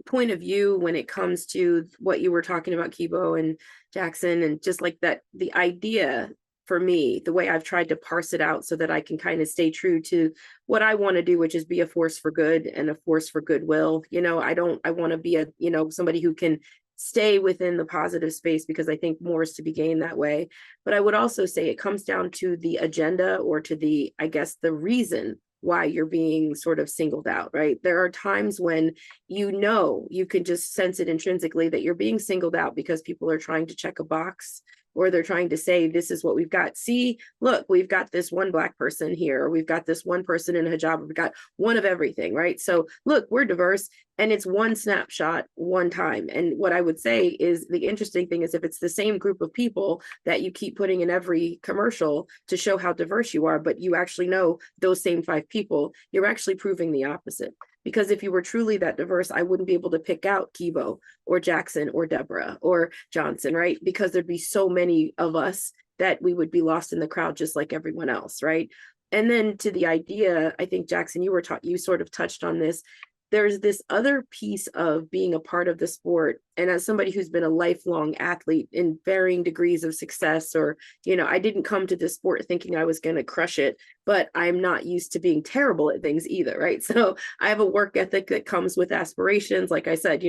point of view when it comes to what you were talking about, Kibo and Jaxon, and just like that, the idea for me, the way I've tried to parse it out so that I can kind of stay true to what I want to do, which is be a force for good and a force for goodwill. I want to be somebody who can stay within the positive space, because I think more is to be gained that way. But I would also say it comes down to the agenda, or to the, I guess, the reason why you're being sort of singled out, right? There are times when you can just sense it intrinsically that you're being singled out because people are trying to check a box, or they're trying to say, this is what we've got. See, look, we've got this one Black person here, or we've got this one person in a hijab, we've got one of everything, right? So look, we're diverse, and it's one snapshot, one time. And what I would say is, the interesting thing is, if it's the same group of people that you keep putting in every commercial to show how diverse you are, but you actually know those same 5 people, you're actually proving the opposite. Because if you were truly that diverse, I wouldn't be able to pick out Kibo or Jaxon or Deborah or Johnson, right? Because there'd be so many of us that we would be lost in the crowd just like everyone else, right? And then to the idea, I think, Jaxon, you sort of touched on this. There's this other piece of being a part of the sport. And as somebody who's been a lifelong athlete in varying degrees of success, or, I didn't come to this sport thinking I was going to crush it, but I'm not used to being terrible at things either, right? So I have a work ethic that comes with aspirations. Like I said,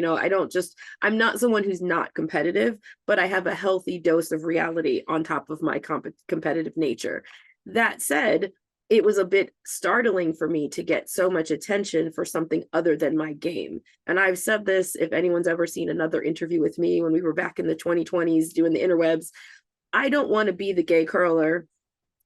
I'm not someone who's not competitive, but I have a healthy dose of reality on top of my competitive nature. That said, it was a bit startling for me to get so much attention for something other than my game. And I've said this, if anyone's ever seen another interview with me when we were back in the 2020s doing the interwebs, I don't want to be the gay curler.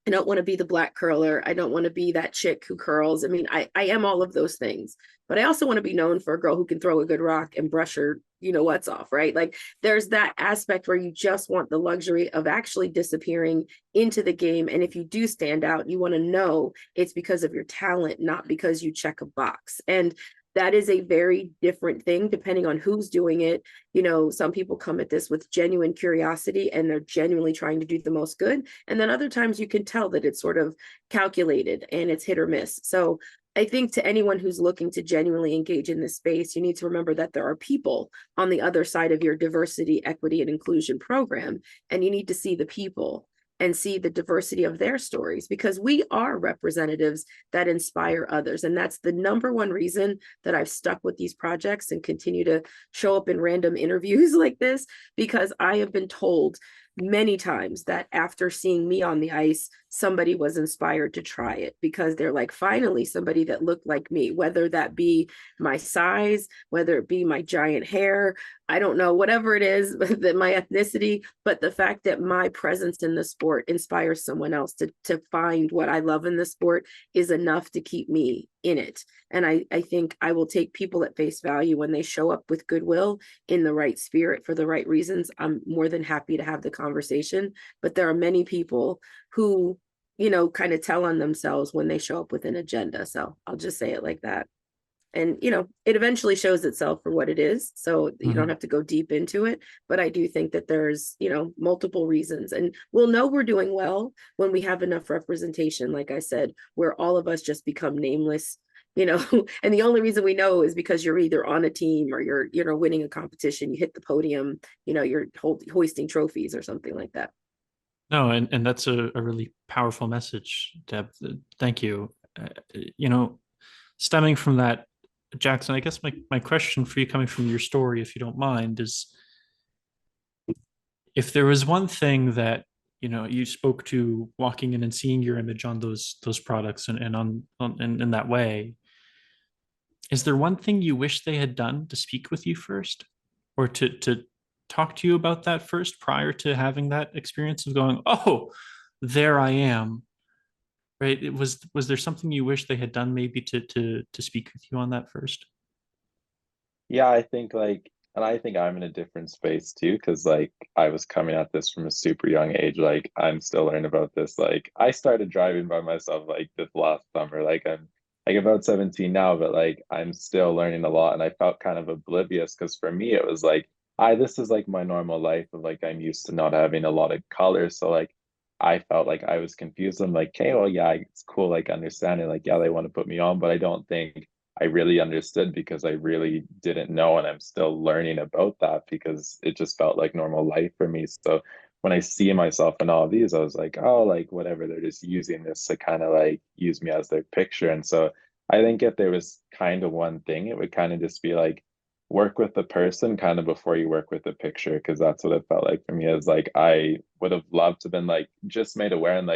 I don't want to be the Black curler. I don't want to be that chick who curls. I mean, I am all of those things, but I also want to be known for a girl who can throw a good rock and brush her, what's off, right? Like there's that aspect where you just want the luxury of actually disappearing into the game. And if you do stand out, you want to know it's because of your talent, not because you check a box. And that is a very different thing depending on who's doing it. Some people come at this with genuine curiosity and they're genuinely trying to do the most good. And then other times you can tell that it's sort of calculated and it's hit or miss. So I think to anyone who's looking to genuinely engage in this space, you need to remember that there are people on the other side of your diversity, equity, and inclusion program. And you need to see the people and see the diversity of their stories, because we are representatives that inspire others. And that's the number one reason that I've stuck with these projects and continue to show up in random interviews like this, because I have been told many times that after seeing me on the ice, somebody was inspired to try it because they're like, finally, somebody that looked like me, whether that be my size, whether it be my giant hair, I don't know, whatever it is, that my ethnicity, but the fact that my presence in the sport inspires someone else to find what I love in the sport is enough to keep me in it. And I think I will take people at face value when they show up with goodwill in the right spirit for the right reasons. I'm more than happy to have the conversation, but there are many people who, kind of tell on themselves when they show up with an agenda. So I'll just say it like that. And, it eventually shows itself for what it is. So you don't have to go deep into it. But I do think that there's, multiple reasons. And we'll know we're doing well when we have enough representation, like I said, where all of us just become nameless, and the only reason we know is because you're either on a team or you're, winning a competition, you hit the podium, you're hoisting trophies or something like that. No, and that's a really powerful message, Deb. Thank you. Stemming from that, Jaxon, I guess my question for you, coming from your story, if you don't mind, is if there was one thing that you spoke to walking in and seeing your image on those products and in that way, is there one thing you wish they had done to speak with you first, or to talk to you about that first prior to having that experience of going, oh, there I am? Right? Was there something you wish they had done maybe to speak with you on that first? Yeah, I think and I think I'm in a different space too, because I was coming at this from a super young age. I'm still learning about this. I started driving by myself this last summer. I'm about 17 now, but I'm still learning a lot, and I felt kind of oblivious because for me it was this is my normal life of I'm used to not having a lot of colors. So I felt I was confused. I'm okay, well, yeah, it's cool, understanding, yeah, they want to put me on, but I don't think I really understood because I really didn't know. And I'm still learning about that because it just felt like normal life for me. So when I see myself in all these, I was oh, whatever, they're just using this to kind of use me as their picture. And so I think if there was kind of one thing, it would kind of just be work with the person kind of before you work with the picture, because that's what it felt like for me. Is I would have loved to have been just made aware and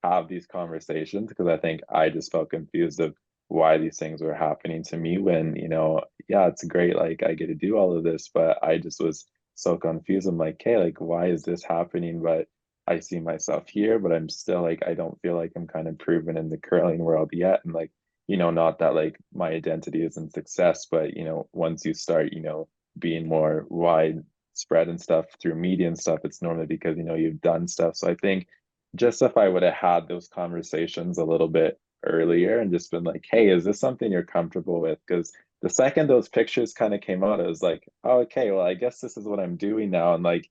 have these conversations, because I think I just felt confused of why these things were happening to me when, yeah, it's great, I get to do all of this, but I just was so confused. I'm hey, why is this happening? But I see myself here, but I'm still I don't feel I'm kind of proven in the curling world yet. And not that my identity isn't success, but once you start being more widespread and stuff through media and stuff, it's normally because you've done stuff. So I think just if I would have had those conversations a little bit earlier and just been hey, is this something you're comfortable with? Because the second those pictures kind of came out, I was oh, okay, well, I guess this is what I'm doing now. And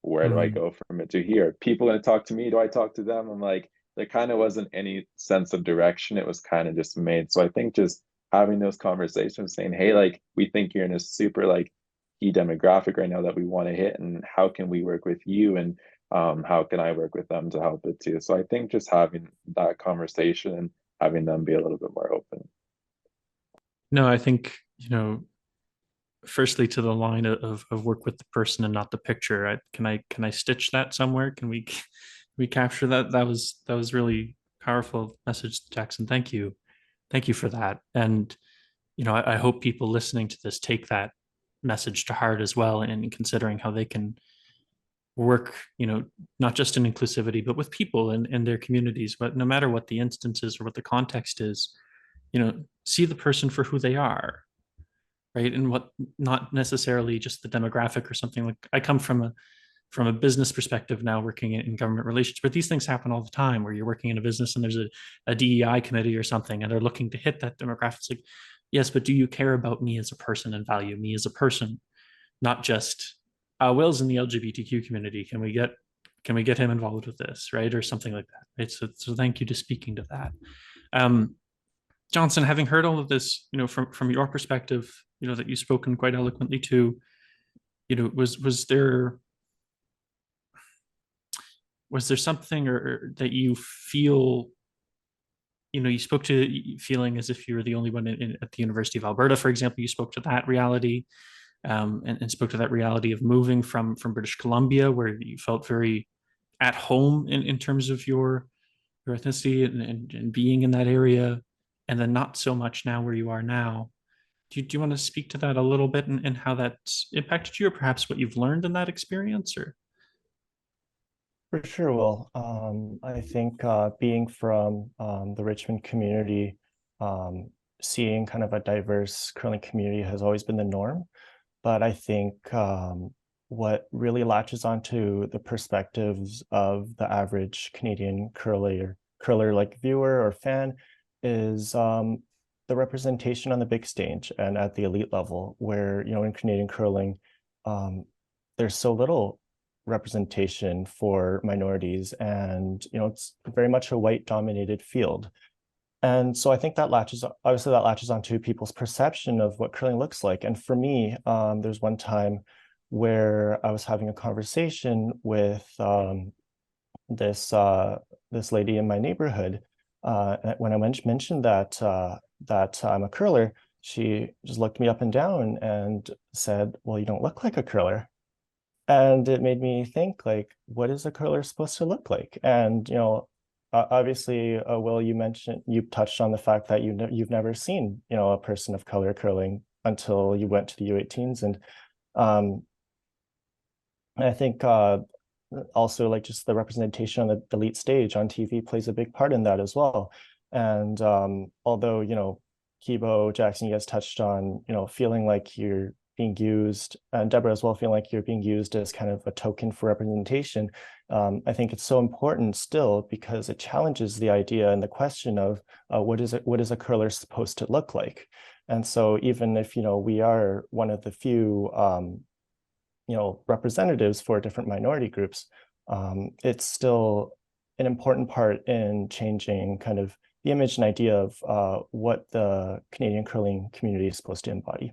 where do I go from it to here? Are people going to talk to me? Do I talk to them? I'm like, there kind of wasn't any sense of direction. It was kind of just made. So I think just having those conversations saying, hey, like, we think you're in a super like key demographic right now that we want to hit, and how can we work with you, and how can I work with them to help it too? So I think just having that conversation and having them be a little bit more open. No, I think, firstly to the line of work with the person and not the picture. Can I stitch that somewhere? Can we capture that? That was really powerful message, Jaxon. Thank you for that. And I hope people listening to this take that message to heart as well, and considering how they can work, not just in inclusivity, but with people in their communities. But no matter what the instance is or what the context is, see the person for who they are, right? And what, not necessarily just the demographic or something. Like, I come from a business perspective now, working in government relations, but these things happen all the time where you're working in a business and there's a DEI committee or something, and they're looking to hit that demographic. It's like, yes, but do you care about me as a person and value me as a person, not just Will's in the LGBTQ community. Can we get him involved with this, right, or something like that, right? So thank you to speaking to that. Johnson, having heard all of this, from your perspective, that you've spoken quite eloquently to, was there something or that you feel, you spoke to feeling as if you were the only one at the University of Alberta, for example. You spoke to that reality, and spoke to that reality of moving from British Columbia, where you felt very at home in terms of your ethnicity and being in that area, and then not so much now where you are now. Do you want to speak to that a little bit, and how that's impacted you, or perhaps what you've learned in that experience? Or For sure. Well, I think being from the Richmond community, seeing kind of a diverse curling community has always been the norm. But I think what really latches onto the perspectives of the average Canadian curler like viewer or fan is the representation on the big stage and at the elite level, where, in Canadian curling, there's so little representation for minorities, and it's very much a white dominated field. And so I think that latches onto people's perception of what curling looks like. And for me, there's one time where I was having a conversation with this lady in my neighborhood. When I mentioned that I'm a curler, she just looked me up and down and said, "Well, you don't look like a curler." And it made me think, like, what is a curler supposed to look like? And obviously, Will, you touched on the fact that you've never seen a person of color curling until you went to the U18s, and I think also, like, just the representation on the elite stage on TV plays a big part in that as well. And although Kibo, Jaxon, you guys touched on feeling like you're being used, and Deborah as well, feeling like you're being used as kind of a token for representation. I think it's so important still, because it challenges the idea and the question of what is a curler supposed to look like. And so even if we are one of the few representatives for different minority groups, it's still an important part in changing kind of the image and idea of what the Canadian curling community is supposed to embody.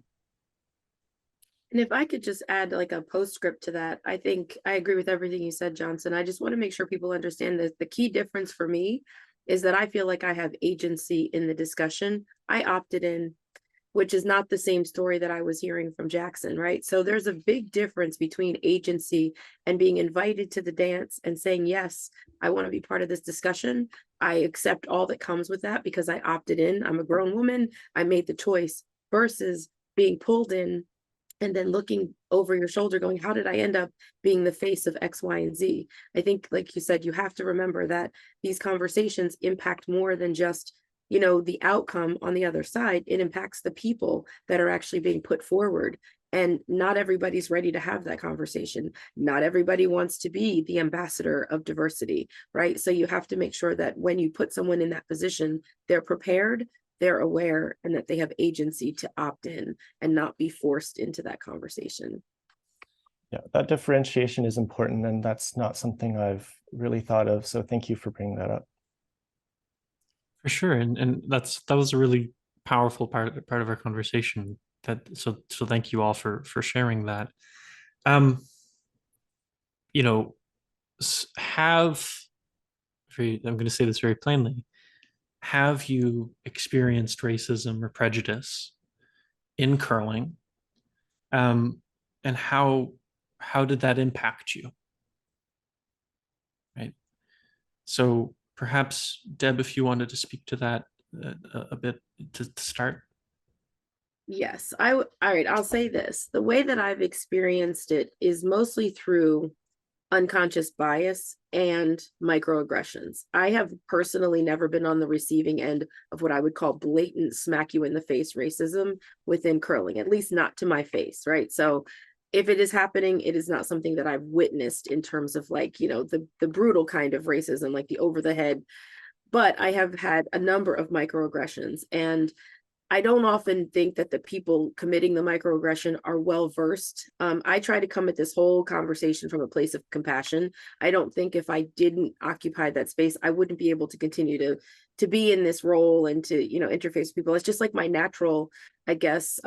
And if I could just add like a postscript to that, I think I agree with everything you said, Johnson. I just want to make sure people understand that the key difference for me is that I feel like I have agency in the discussion. I opted in, which is not the same story that I was hearing from Jaxon, right? So there's a big difference between agency and being invited to the dance and saying, yes, I want to be part of this discussion. I accept all that comes with that because I opted in. I'm a grown woman. I made the choice, versus being pulled in and then looking over your shoulder going, how did I end up being the face of X, Y, and Z? I think, like you said, you have to remember that these conversations impact more than just, the outcome on the other side. It impacts the people that are actually being put forward. And not everybody's ready to have that conversation. Not everybody wants to be the ambassador of diversity, right? So you have to make sure that when you put someone in that position, they're prepared, they're aware, and that they have agency to opt in and not be forced into that conversation. Yeah, that differentiation is important, and that's not something I've really thought of. So thank you for bringing that up. For sure, and that was a really powerful part of our conversation. So thank you all for sharing that. Um, you know, I'm going to say this very plainly. Have you experienced racism or prejudice in curling? And how did that impact you? Right. So perhaps Deb, if you wanted to speak to that a bit to start. Yes, all right, I'll say this. The way that I've experienced it is mostly through unconscious bias and microaggressions. I have personally never been on the receiving end of what I would call blatant smack you in the face racism within curling, at least not to my face, right? So if it is happening, it is not something that I've witnessed in terms of like, the brutal kind of racism, like the over the head, but I have had a number of microaggressions. And I don't often think that the people committing the microaggression are well versed. I try to come at this whole conversation from a place of compassion. I don't think if I didn't occupy that space, I wouldn't be able to continue to be in this role and to interface with people. It's just like my natural, I guess,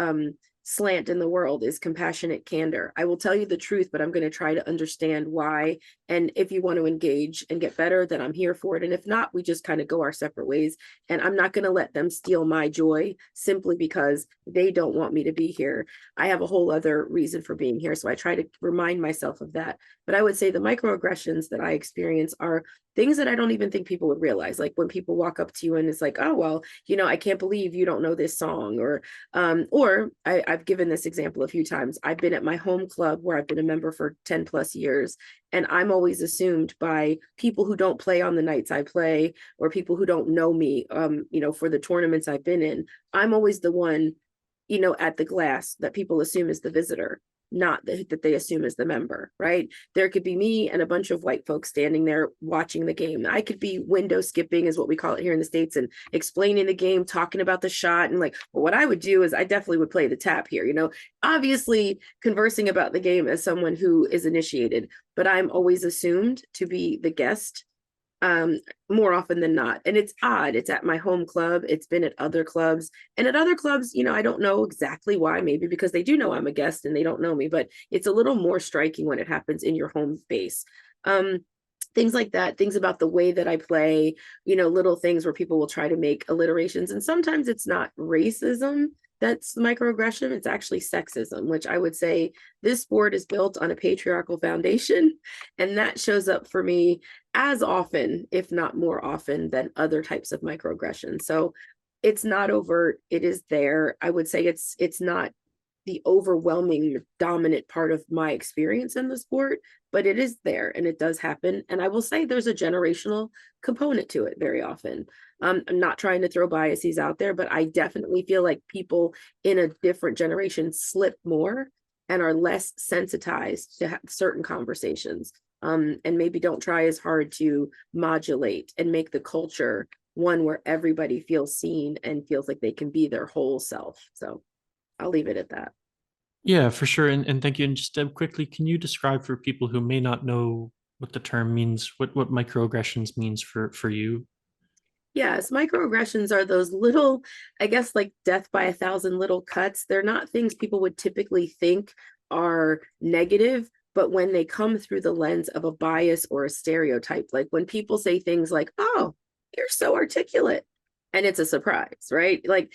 slant in the world is compassionate candor. I will tell you the truth, but I'm going to try to understand why. And if you want to engage and get better, then I'm here for it. And if not, we just kind of go our separate ways. And I'm not going to let them steal my joy simply because they don't want me to be here. I have a whole other reason for being here. So I try to remind myself of that. But I would say the microaggressions that I experience are things that I don't even think people would realize. Like when people walk up to you and it's like, oh, well, I can't believe you don't know this song. Or I've given this example a few times. I've been at my home club where I've been a member for 10 plus years. And I'm always assumed by people who don't play on the nights I play or people who don't know me, for the tournaments I've been in, I'm always the one, at the glass that people assume is the visitor, not that they assume is the member, right? There could be me and a bunch of white folks standing there watching the game. I could be window skipping is what we call it here in the States and explaining the game, talking about the shot. And like, well, what I would do is I definitely would play the tap here, obviously conversing about the game as someone who is initiated, but I'm always assumed to be the guest more often than not. And it's odd. It's at my home club. It's been at other clubs. And at other clubs, I don't know exactly why, maybe because they do know I'm a guest and they don't know me, but it's a little more striking when it happens in your home base. Things like that, things about the way that I play, little things where people will try to make alliterations. And sometimes it's not racism that's microaggression, it's actually sexism, which I would say this sport is built on a patriarchal foundation. And that shows up for me as often, if not more often, than other types of microaggression. So it's not overt, it is there. I would say it's not the overwhelming dominant part of my experience in the sport, but it is there and it does happen. And I will say there's a generational component to it very often. I'm not trying to throw biases out there, but I definitely feel like people in a different generation slip more and are less sensitized to have certain conversations, and maybe don't try as hard to modulate and make the culture one where everybody feels seen and feels like they can be their whole self. So I'll leave it at that. Yeah, for sure. And thank you. And just Deb, quickly, can you describe for people who may not know what the term means, what microaggressions means for you? Yes, microaggressions are those little, I guess, like death by 1,000 little cuts. They're not things people would typically think are negative, but when they come through the lens of a bias or a stereotype, like when people say things like, oh, you're so articulate, and it's a surprise, right? Like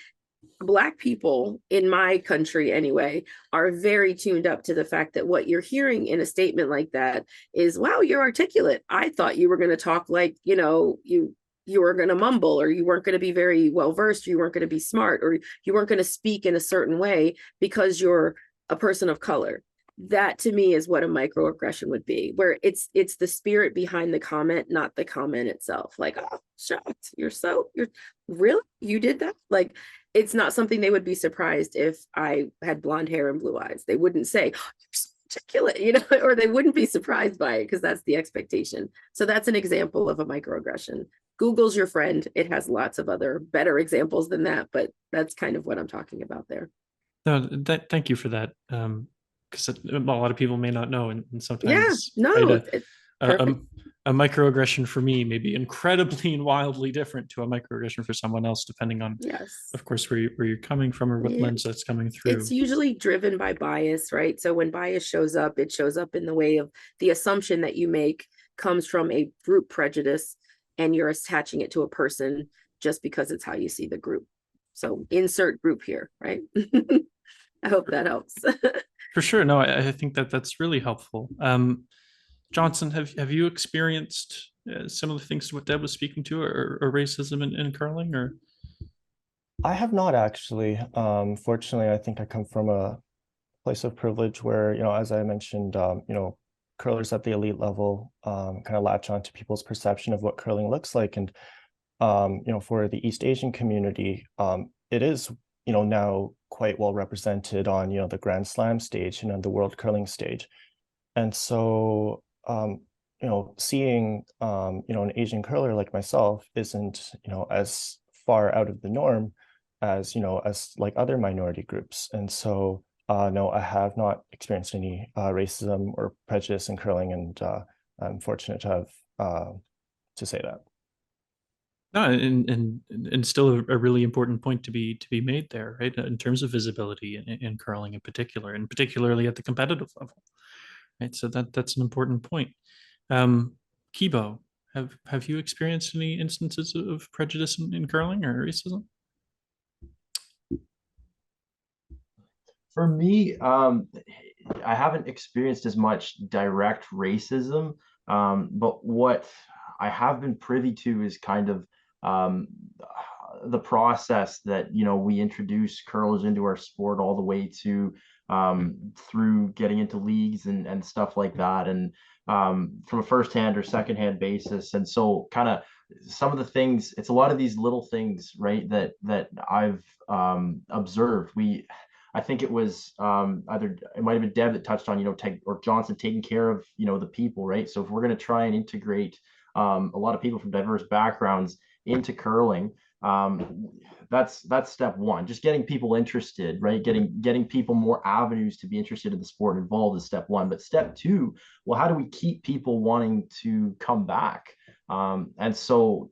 Black people in my country anyway are very tuned up to the fact that what you're hearing in a statement like that is, wow, you're articulate. I thought you were going to talk like, you were going to mumble, or you weren't going to be very well versed, or you weren't going to be smart, or you weren't going to speak in a certain way because you're a person of color. That to me is what a microaggression would be, where it's the spirit behind the comment, not the comment itself. Like, oh, shocked, you're really, you did that? Like, it's not something they would be surprised if I had blonde hair and blue eyes. They wouldn't say, oh, you're so articulate, or they wouldn't be surprised by it because that's the expectation. So that's an example of a microaggression. Google's your friend. It has lots of other better examples than that, but that's kind of what I'm talking about there. No, thank you for that. because a lot of people may not know, and Yeah, sometimes, no, right, it's a, perfect. a microaggression for me may be incredibly and wildly different to a microaggression for someone else, depending on, Yes. of course, where you're coming from or what Yeah. lens that's coming through. It's usually driven by bias, right? So when bias shows up, it shows up in the way of the assumption that you make comes from a group prejudice, and you're attaching it to a person just because it's how you see the group. So insert group here, right? I hope that helps. For sure. No, I think that that's really helpful. Johnson, have you experienced some of the things what Deb was speaking to, or racism in curling, or? I have not actually. Fortunately, I think I come from a place of privilege where, as I mentioned, curlers at the elite level kind of latch on to people's perception of what curling looks like. And, for the East Asian community, it is, now quite well represented on, the Grand Slam stage and on the World Curling stage. And so, seeing, an Asian curler like myself isn't, as far out of the norm as, as like other minority groups. And so, no, I have not experienced any racism or prejudice in curling, and I'm fortunate to have to say that. No, and still a really important point to be made there, right? In terms of visibility in curling in particular, and particularly at the competitive level, right? So that's an important point. Kibo, have you experienced any instances of prejudice in curling or racism? For me, I haven't experienced as much direct racism, but what I have been privy to is kind of um, the process that we introduce curlers into our sport all the way to through getting into leagues and stuff like that, and from a first-hand or second-hand basis. And so kind of some of the things, it's a lot of these little things, right, that I've observed. I think it was either it might have been Deb that touched on, or Johnson taking care of, the people, right? So if we're going to try and integrate a lot of people from diverse backgrounds into curling, that's step one. Just getting people interested, right? Getting people more avenues to be interested in the sport and involved is step one. But step two, well, how do we keep people wanting to come back? And so,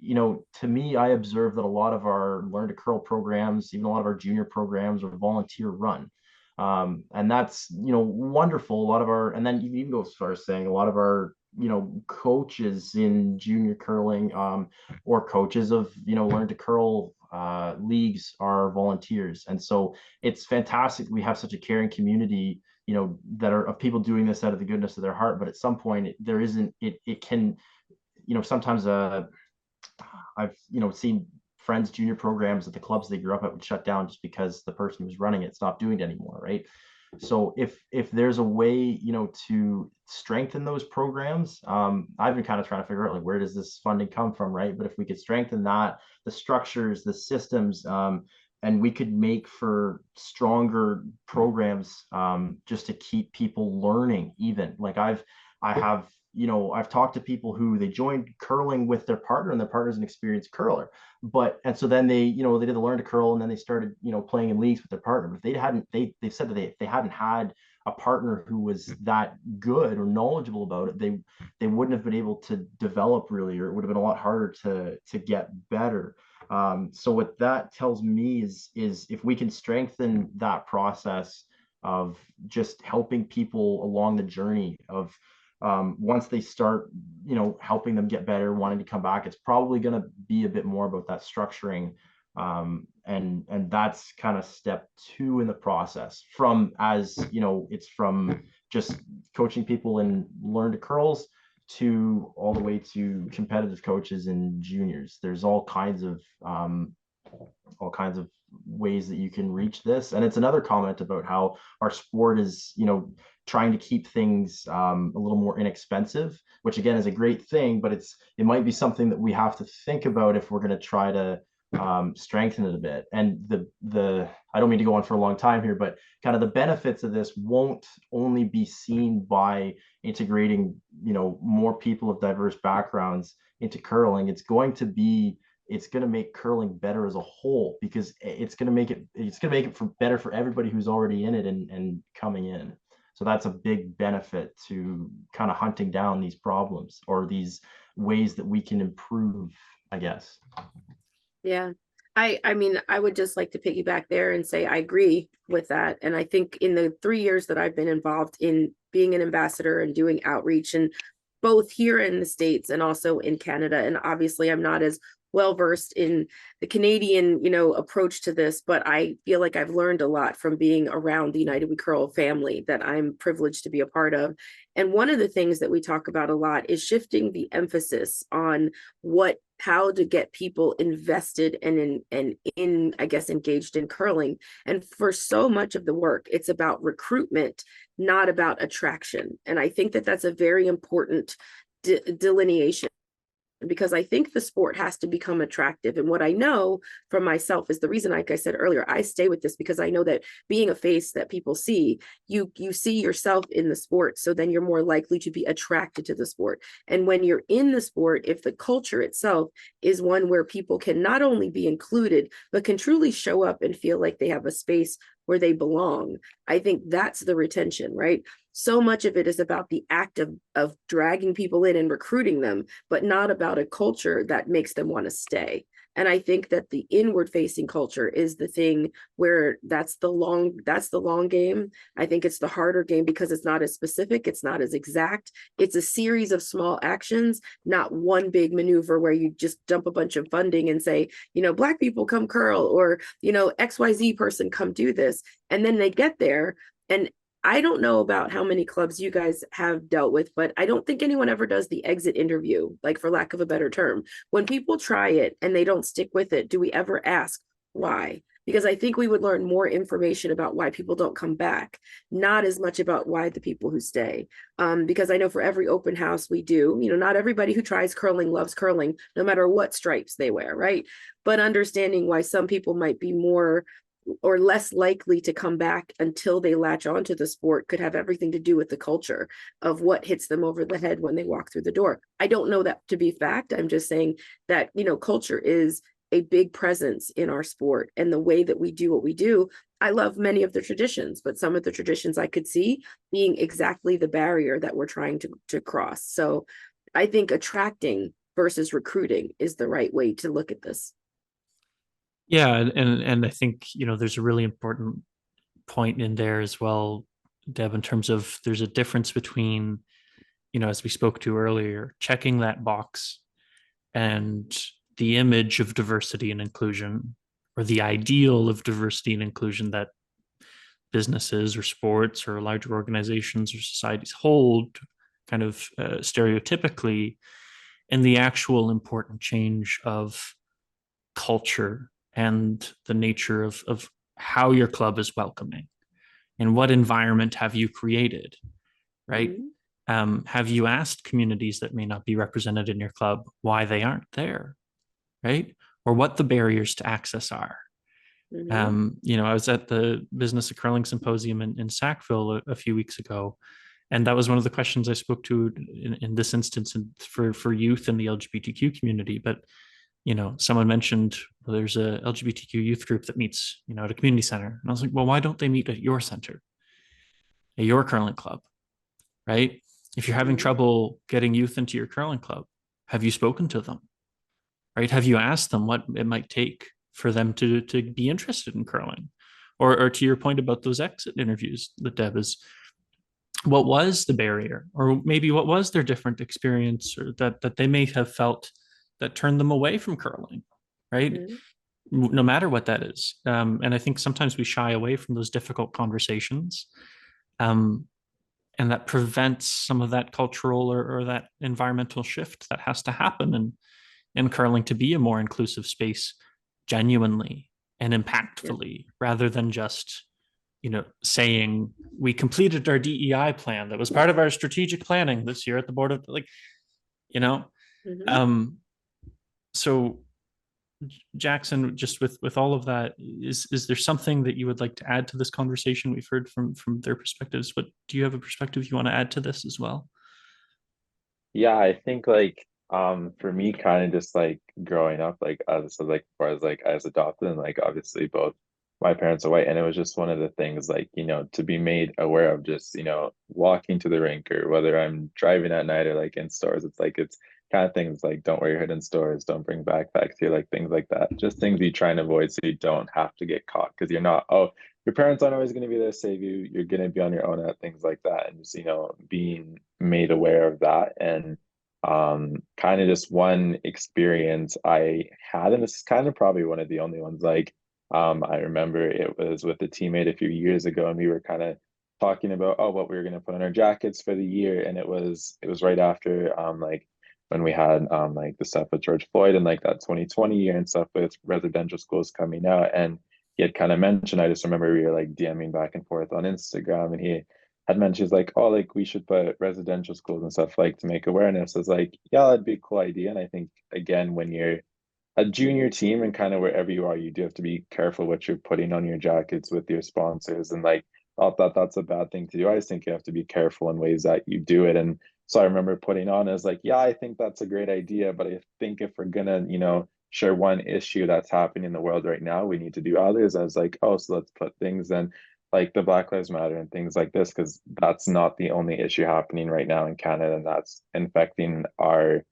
to me, I observe that a lot of our Learn to Curl programs, even a lot of our junior programs, are volunteer run. And that's, wonderful. A lot of our, and then you can even go as far as saying a lot of our, coaches in junior curling, or coaches of, Learn to Curl leagues are volunteers. And so it's fantastic. We have such a caring community, that are of people doing this out of the goodness of their heart. But at some point, there isn't, it can, sometimes I've seen friends junior programs at the clubs they grew up at would shut down just because the person who's running it stopped doing it anymore, right? So if there's a way to strengthen those programs, I've been kind of trying to figure out, like, where does this funding come from, right? But if we could strengthen that, the structures, the systems, and we could make for stronger programs, just to keep people learning. Even like I've talked to people who they joined curling with their partner, and their partner's an experienced curler. And so then they did the Learn to Curl, and then they started, playing in leagues with their partner. But if they've said that they hadn't had a partner who was that good or knowledgeable about it, they wouldn't have been able to develop really, or it would have been a lot harder to get better. So what that tells me is if we can strengthen that process of just helping people along the journey of, once they start, helping them get better, wanting to come back, it's probably going to be a bit more about that structuring. And that's kind of step two in the process, from, as it's from just coaching people in Learn to Curls to all the way to competitive coaches and juniors. There's all kinds of ways that you can reach this. And it's another comment about how our sport is, trying to keep things a little more inexpensive, which again is a great thing, but it might be something that we have to think about if we're going to try to strengthen it a bit. And the I don't mean to go on for a long time here, but kind of the benefits of this won't only be seen by integrating, more people of diverse backgrounds into curling. It's going to be it's going to make curling better as a whole, because it's going to make it better for everybody who's already in it and coming in. So that's a big benefit to kind of hunting down these problems, or these ways that we can improve, I guess. Yeah. I mean, I would just like to piggyback there and say I agree with that. And I think in the 3 years that I've been involved in being an ambassador and doing outreach, and both here in the States and also in Canada, and obviously I'm not as well versed in the Canadian, approach to this, but I feel like I've learned a lot from being around the UnitedWeCurl family that I'm privileged to be a part of. And one of the things that we talk about a lot is shifting the emphasis on how to get people invested and in I guess engaged in curling. And for so much of the work, it's about recruitment, not about attraction. And I think that that's a very important delineation, because I think the sport has to become attractive. And what I know from myself is the reason, like I said earlier, I stay with this, because I know that being a face that people see, you see yourself in the sport. So then you're more likely to be attracted to the sport. And when you're in the sport, if the culture itself is one where people can not only be included, but can truly show up and feel like they have a space where they belong, I think that's the retention, right? So much of it is about the act of dragging people in and recruiting them, but not about a culture that makes them want to stay. And I think that the inward facing culture is the thing where that's the long game. I think it's the harder game, because it's not as specific, it's not as exact. It's a series of small actions, not one big maneuver where you just dump a bunch of funding and say, Black people come curl, or, XYZ person come do this. And then they get there, and I don't know about how many clubs you guys have dealt with, but I don't think anyone ever does the exit interview, like, for lack of a better term. When people try it and they don't stick with it, do we ever ask why? Because I think we would learn more information about why people don't come back, not as much about why the people who stay. Because I know for every open house we do, not everybody who tries curling loves curling, no matter what stripes they wear, right? But understanding why some people might be more or less likely to come back until they latch onto the sport could have everything to do with the culture of what hits them over the head when they walk through the door. I don't know that to be fact. I'm just saying that, culture is a big presence in our sport, and the way that we do what we do. I love many of the traditions, but some of the traditions I could see being exactly the barrier that we're trying to cross. So I think attracting versus recruiting is the right way to look at this. Yeah, and I think, there's a really important point in there as well, Deb, in terms of there's a difference between, as we spoke to earlier, checking that box and the image of diversity and inclusion, or the ideal of diversity and inclusion that businesses or sports or larger organizations or societies hold kind of stereotypically, and the actual important change of culture and the nature of how your club is welcoming, and what environment have you created, right? Mm-hmm. Have you asked communities that may not be represented in your club why they aren't there, right? Or what the barriers to access are. Mm-hmm. I was at the Business of Curling Symposium in Sackville a few weeks ago, and that was one of the questions I spoke to in this instance for youth in the LGBTQ community. But someone mentioned, well, there's a LGBTQ youth group that meets, at a community center. And I was like, well, why don't they meet at your center, at your curling club, right? If you're having trouble getting youth into your curling club, have you spoken to them, right? Have you asked them what it might take for them to be interested in curling? Or to your point about those exit interviews that Deb is, what was the barrier? Or maybe what was their different experience, or that they may have felt that turned them away from curling, right? Mm-hmm. No matter what that is. And I think sometimes we shy away from those difficult conversations, and that prevents some of that cultural or that environmental shift that has to happen in curling to be a more inclusive space, genuinely and impactfully, rather than just, saying we completed our DEI plan that was part of our strategic planning this year at the board of, Mm-hmm. So Jaxon, just with all of that, is there something that you would like to add to this conversation we've heard from their perspectives? But do you have a perspective you want to add to this as well? Yeah, I think For me, kind of just like growing up, like as I said, like before, I was adopted, and like obviously both my parents are white, and it was just one of the things, like, to be made aware of, just, walking to the rink, or whether I'm driving at night or like in stores. It's kind of things like, don't wear your hood in stores, don't bring backpacks here, like things like that. Just things you try and avoid so you don't have to get caught, because you're not, your parents aren't always going to be there to save you. You're going to be on your own at things like that, and just, being made aware of that. And kind of just one experience I had, and this is kind of probably one of the only ones, like, I remember it was with a teammate a few years ago, and we were kind of talking about, what we were going to put on our jackets for the year. And it was right after, like, when we had like the stuff with George Floyd, and like that 2020 year and stuff with residential schools coming out. And he had kind of mentioned, I just remember we were like DMing back and forth on Instagram, and he had mentioned, like, like, we should put residential schools and stuff, like, to make awareness. I was like, yeah, that'd be a cool idea. And I think, again, when you're a junior team, and kind of wherever you are, you do have to be careful what you're putting on your jackets with your sponsors. And like, not that that's a bad thing to do. I just think you have to be careful in ways that you do it. And so I remember putting on, as like, yeah, I think that's a great idea, but I think if we're gonna, share one issue that's happening in the world right now, we need to do others. I was like, oh, so let's put things in like the Black Lives Matter and things like this, because that's not the only issue happening right now in Canada, and that's infecting our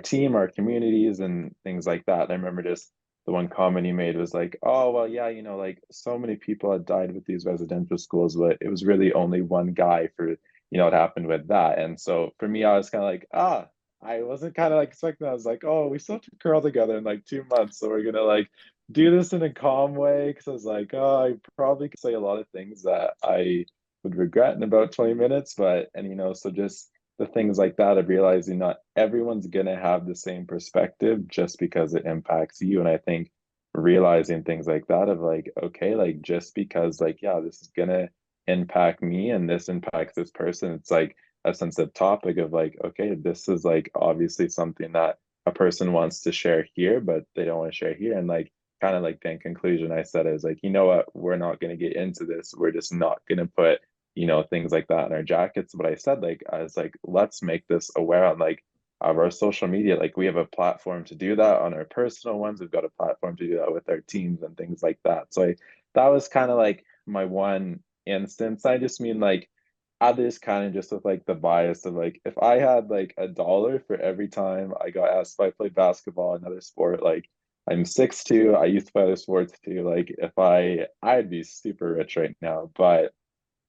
team, our communities, and things like that. And I remember just the one comment he made was like, oh, well, yeah, like, so many people had died with these residential schools, but it was really only one guy for, what happened with that. And so for me, I was kind of like, I wasn't kind of like expecting that. I was like, oh, we still have to curl together in like 2 months. So we're gonna like do this in a calm way. Cause I was like, oh, I probably could say a lot of things that I would regret in about 20 minutes. And so just the things like that of realizing not everyone's gonna have the same perspective just because it impacts you. And I think realizing things like that of like, okay, like, just because, like, yeah, this is gonna impact me and this impacts this person, it's like a sensitive topic of like, okay, this is like obviously something that a person wants to share here, but they don't want to share here. And like, kind of like, the conclusion I said is like, you know what, we're not going to get into this. We're just not going to put, things like that in our jackets. But I said, like, I was like, let's make this aware on like of our social media. Like, we have a platform to do that on our personal ones. We've got a platform to do that with our teams and things like that. So that was kind of like my one instance. I just mean, like, others kind of just with like the bias of like, if I had like $1 for every time I got asked if I played basketball, another sport, like, I'm 6'2", I used to play other sports too. Like, if I'd be super rich right now. But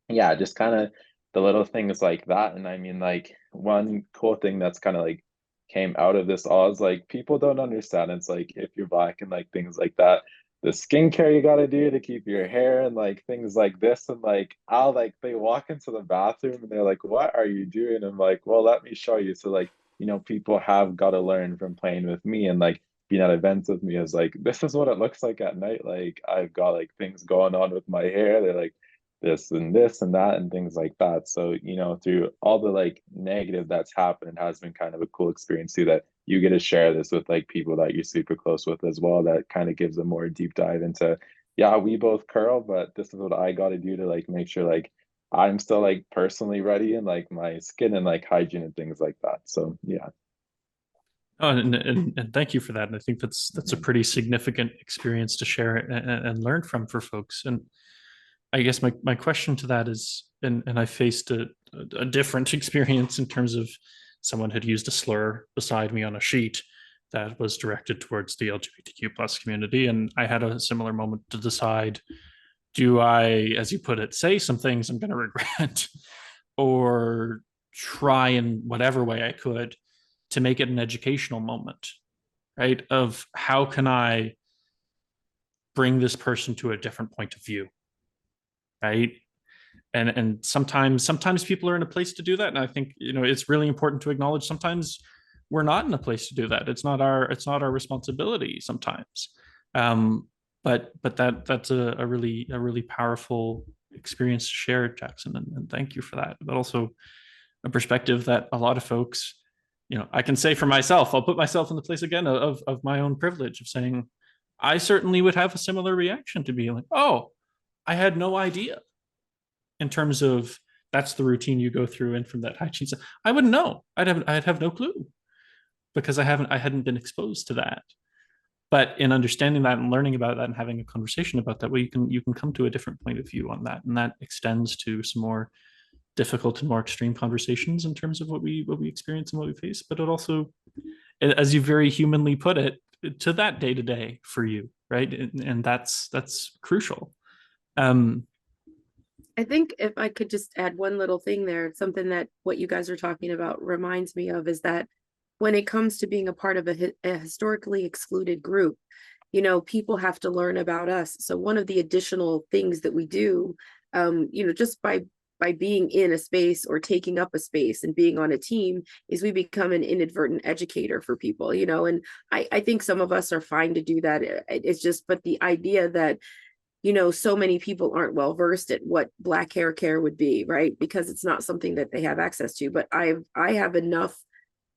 yeah, just kind of the little things like that. And I mean, like, one cool thing that's kind of like came out of this all is like, people don't understand. It's like, if you're black and like things like that, the skincare you got to do to keep your hair and like things like this. And like, I'll like, they walk into the bathroom and they're like, what are you doing? I'm like, well, let me show you. So like, people have got to learn from playing with me and like being at events with me, is like, this is what it looks like at night. Like, I've got like things going on with my hair. They're like, this and that and things like that. So, through all the like negative that's happened, it has been kind of a cool experience too, that you get to share this with like people that you're super close with as well. That kind of gives a more deep dive into, yeah, we both curl, but this is what I got to do to like make sure like I'm still like personally ready, and like my skin and like hygiene and things like that. So yeah. Oh, and thank you for that. And I think that's a pretty significant experience to share and learn from for folks. And I guess my question to that is, and I faced a different experience in terms of someone had used a slur beside me on a sheet that was directed towards the LGBTQ plus community. And I had a similar moment to decide, do I, as you put it, say some things I'm going to regret, or try in whatever way I could to make it an educational moment, right? Of how can I bring this person to a different point of view, right? And sometimes people are in a place to do that, and I think it's really important to acknowledge sometimes we're not in a place to do that. It's not our responsibility sometimes. But that's a really powerful experience to share, Jaxon, and thank you for that. But also a perspective that a lot of folks, I can say for myself, I'll put myself in the place again of my own privilege of saying, I certainly would have a similar reaction to being like, oh, I had no idea, in terms of that's the routine you go through, and from that hygiene, I wouldn't know. I'd have no clue. because I hadn't been exposed to that. But in understanding that and learning about that and having a conversation about that, well, you can come to a different point of view on that, and that extends to some more difficult and more extreme conversations in terms of what we experience and what we face. But it also, as you very humanly put it, to that day to day for you, right? And that's crucial. I think if I could just add one little thing there, something that what you guys are talking about reminds me of is that when it comes to being a part of a historically excluded group, you know, people have to learn about us. So one of the additional things that we do, you know, just by being in a space or taking up a space and being on a team, is we become an inadvertent educator for people, you know. And I think some of us are fine to do that. It's just, but the idea that, you know, so many people aren't well versed at what Black hair care would be, right? Because it's not something that they have access to. But I have enough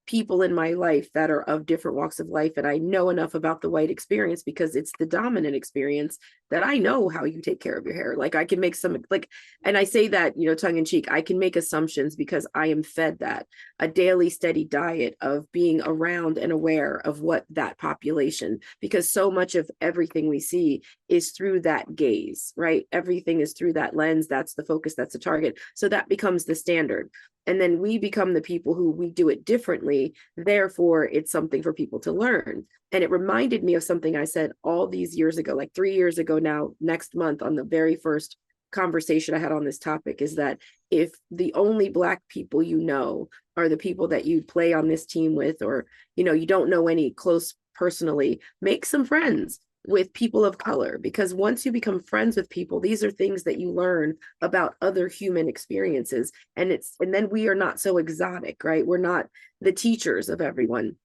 people in my life that are of different walks of life, and I know enough about the white experience because it's the dominant experience, that I know how you take care of your hair. Like I can make some, like, and I say that, you know, tongue in cheek, I can make assumptions because I am fed that, a daily steady diet of being around and aware of what that population, because so much of everything we see is through that gaze, right? Everything is through that lens. That's the focus, that's the target. So that becomes the standard. And then we become the people who we do it differently. Therefore, it's something for people to learn. And it reminded me of something I said all these years ago, like 3 years ago now, next month, on the very first conversation I had on this topic, is that if the only Black people you know are the people that you play on this team with, or, you know, you don't know any close personally, make some friends with people of color, because once you become friends with people, these are things that you learn about other human experiences, and then we are not so exotic, right? We're not the teachers of everyone,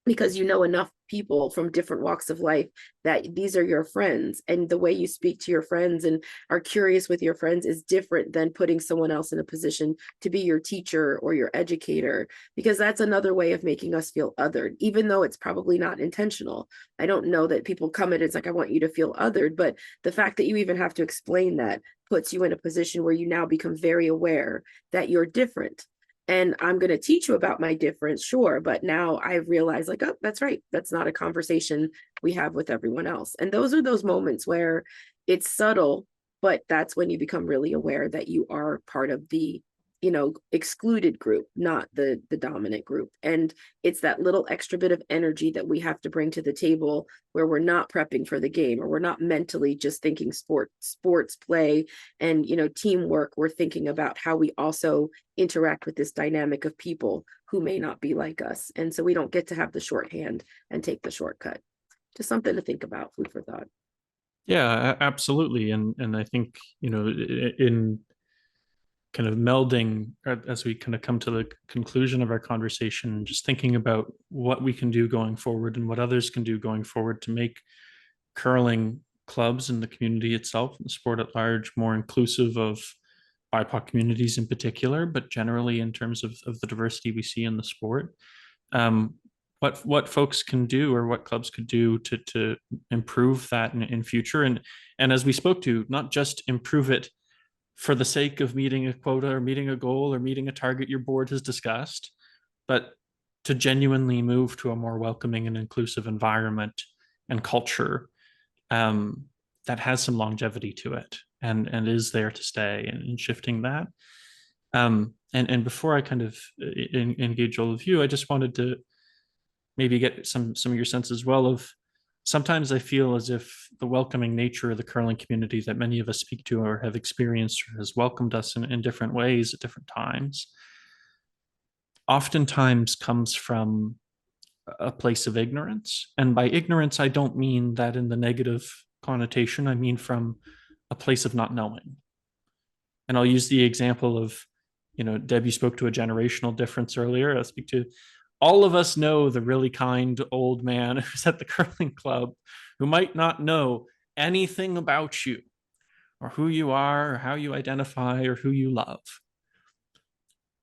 because you know enough people from different walks of life that these are your friends, and the way you speak to your friends and are curious with your friends is different than putting someone else in a position to be your teacher or your educator, because that's another way of making us feel othered, even though it's probably not intentional. I don't know that people come at it, it's like, I want you to feel othered, but the fact that you even have to explain that puts you in a position where you now become very aware that you're different. And I'm going to teach you about my difference, sure, but now I realize, like, oh, that's right, that's not a conversation we have with everyone else. And those are those moments where it's subtle, but that's when you become really aware that you are part of the, you know, excluded group, not the dominant group. And it's that little extra bit of energy that we have to bring to the table, where we're not prepping for the game, or we're not mentally just thinking sports play and, you know, teamwork. We're thinking about how we also interact with this dynamic of people who may not be like us. And so we don't get to have the shorthand and take the shortcut. Just something to think about, food for thought. Yeah, absolutely. And I think, you know, in kind of melding as we kind of come to the conclusion of our conversation, just thinking about what we can do going forward and what others can do going forward to make curling clubs and the community itself and the sport at large more inclusive of BIPOC communities in particular, but generally in terms of the diversity we see in the sport. What folks can do, or what clubs could do to improve that in future, and as we spoke to, not just improve it for the sake of meeting a quota or meeting a goal or meeting a target your board has discussed, but to genuinely move to a more welcoming and inclusive environment and culture that has some longevity to it and is there to stay, and shifting that. And before I kind of engage all of you, I just wanted to maybe get some of your sense as well of, sometimes I feel as if the welcoming nature of the curling community that many of us speak to or have experienced or has welcomed us in different ways at different times, oftentimes comes from a place of ignorance. And by ignorance, I don't mean that in the negative connotation. I mean from a place of not knowing. And I'll use the example of, you know, Deb, you spoke to a generational difference earlier. I'll speak to, all of us know the really kind old man who's at the curling club who might not know anything about you or who you are or how you identify or who you love,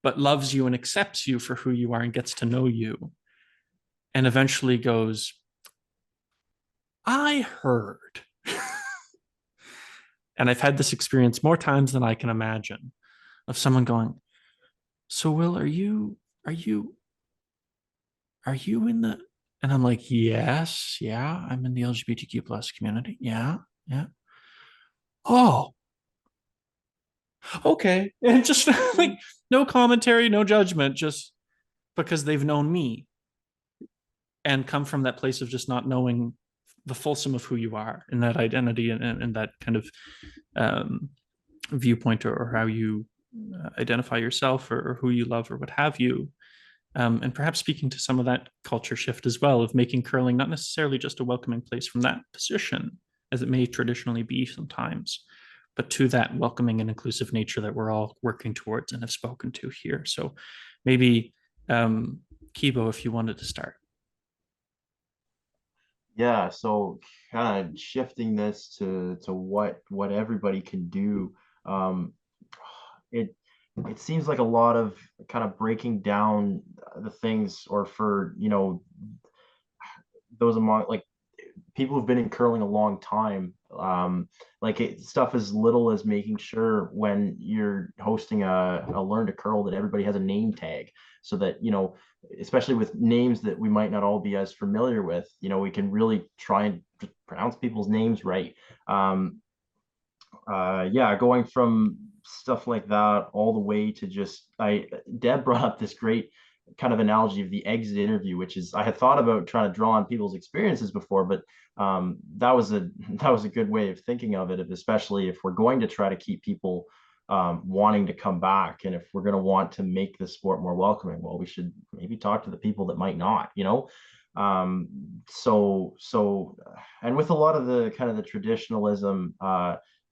but loves you and accepts you for who you are and gets to know you, and eventually goes, I heard. And I've had this experience more times than I can imagine, of someone going, so Will, are you are you in the, and I'm like, yes, yeah, I'm in the LGBTQ plus community. Yeah, yeah. Oh, okay. And just like no commentary, no judgment, just because they've known me and come from that place of just not knowing the fulsome of who you are and that identity and that kind of viewpoint or how you identify yourself or who you love or what have you. And perhaps speaking to some of that culture shift as well of making curling not necessarily just a welcoming place from that position, as it may traditionally be sometimes, but to that welcoming and inclusive nature that we're all working towards and have spoken to here. So maybe, Kibo, if you wanted to start. Yeah, so kind of shifting this to what everybody can do. Um, it it seems like a lot of kind of breaking down the things, or for those among like people who've been in curling a long time, stuff as little as making sure when you're hosting a learn to curl that everybody has a name tag, so that especially with names that we might not all be as familiar with, we can really try and pronounce people's names right. Yeah, going from stuff like that all the way to just Deb brought up this great kind of analogy of the exit interview, which is I had thought about trying to draw on people's experiences before, but that was a good way of thinking of it, especially if we're going to try to keep people wanting to come back, and if we're going to want to make the sport more welcoming, well, we should maybe talk to the people that might not, so and with a lot of the kind of the traditionalism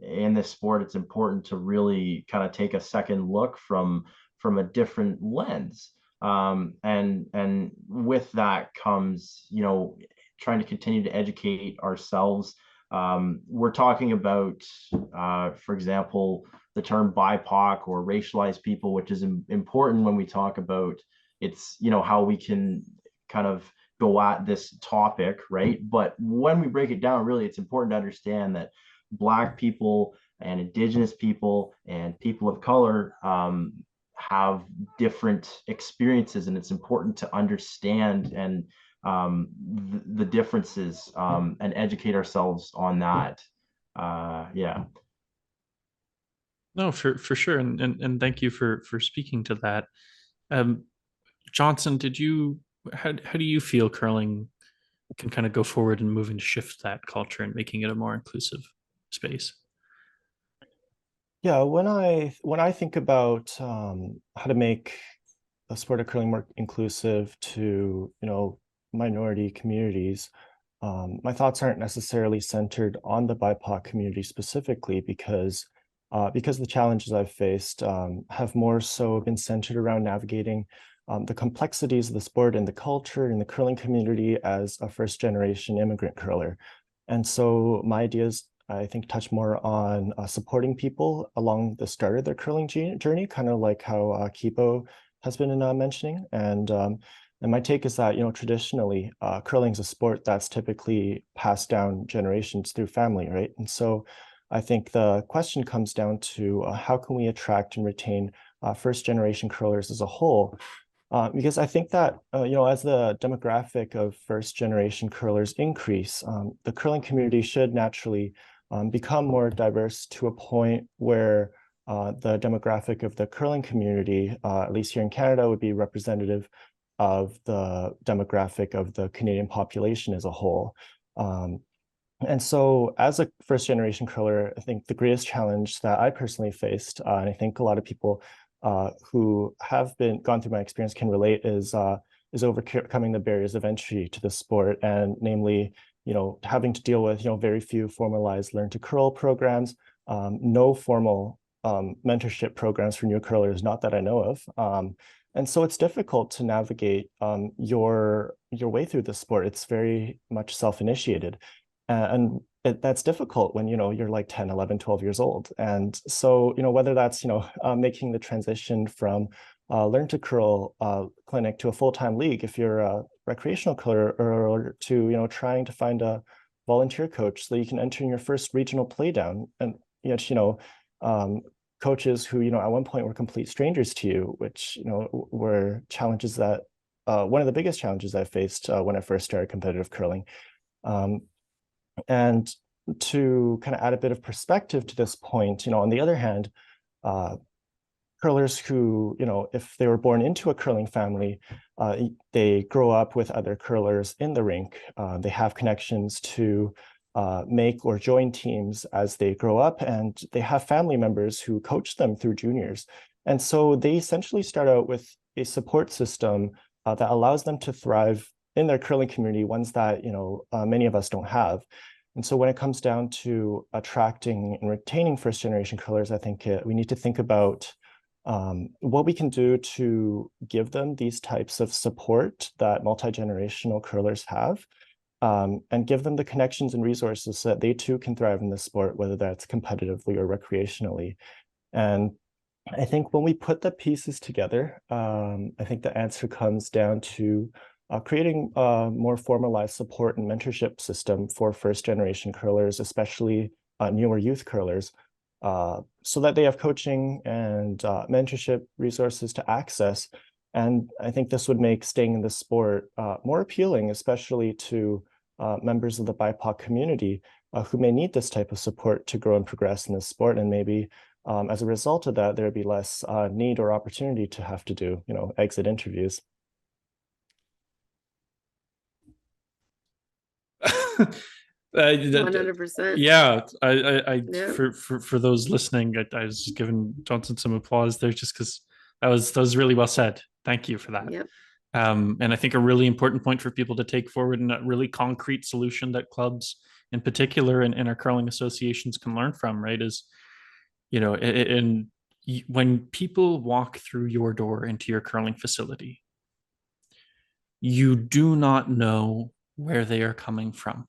in this sport, it's important to really kind of take a second look from a different lens. And with that comes, trying to continue to educate ourselves. We're talking about, for example, the term BIPOC or racialized people, which is important when we talk about it's, how we can kind of go at this topic, right? But when we break it down, really, it's important to understand that Black people and Indigenous people and people of color have different experiences, and it's important to understand and the differences and educate ourselves on that. Yeah. No, for sure. And thank you for speaking to that. Um, Johnson, how do you feel curling can kind of go forward and moving to shift that culture and making it a more inclusive space? Yeah, when I think about how to make the sport of curling more inclusive to minority communities, my thoughts aren't necessarily centered on the BIPOC community specifically because the challenges I've faced have more so been centered around navigating the complexities of the sport and the culture and the curling community as a first-generation immigrant curler. And so my ideas, I think, touch more on supporting people along the start of their curling journey, kind of like how Kibo has been mentioning. And my take is that, traditionally, curling is a sport that's typically passed down generations through family, right? And so I think the question comes down to how can we attract and retain first-generation curlers as a whole? Because I think that, as the demographic of first-generation curlers increase, the curling community should naturally become more diverse to a point where the demographic of the curling community, at least here in Canada, would be representative of the demographic of the Canadian population as a whole. And so as a first-generation curler, I think the greatest challenge that I personally faced, and I think a lot of people who have gone through my experience can relate, is overcoming the barriers of entry to the sport, and namely, having to deal with very few formalized learn to curl programs, no formal mentorship programs for new curlers, not that I know of. And so it's difficult to navigate your way through the sport. It's very much self-initiated. And that's difficult when, you're like 10, 11, 12 years old. And so, whether that's, making the transition from learn to curl clinic to a full-time league, if you're a recreational curler, or to, trying to find a volunteer coach so you can enter in your first regional playdown. And, coaches who, at one point were complete strangers to you, which, were challenges that one of the biggest challenges I faced when I first started competitive curling. And to kind of add a bit of perspective to this point, on the other hand, curlers who, if they were born into a curling family, they grow up with other curlers in the rink. They have connections to make or join teams as they grow up, and they have family members who coach them through juniors. And so they essentially start out with a support system that allows them to thrive in their curling community, ones that, many of us don't have. And so when it comes down to attracting and retaining first generation curlers, I think we need to think about what we can do to give them these types of support that multi-generational curlers have, and give them the connections and resources so that they too can thrive in the sport, whether that's competitively or recreationally. And I think when we put the pieces together, I think the answer comes down to creating a more formalized support and mentorship system for first generation curlers, especially newer youth curlers, so that they have coaching and mentorship resources to access. And I think this would make staying in the sport more appealing, especially to members of the BIPOC community who may need this type of support to grow and progress in this sport. And maybe as a result of that, there'd be less need or opportunity to have to do, exit interviews. 100%. Yeah, Yeah. for those listening, I was just giving Johnson some applause there, just because that was really well said. Thank you for that. Yep. And I think a really important point for people to take forward, and a really concrete solution that clubs in particular and our curling associations can learn from, right, is, when people walk through your door into your curling facility, you do not know where they are coming from.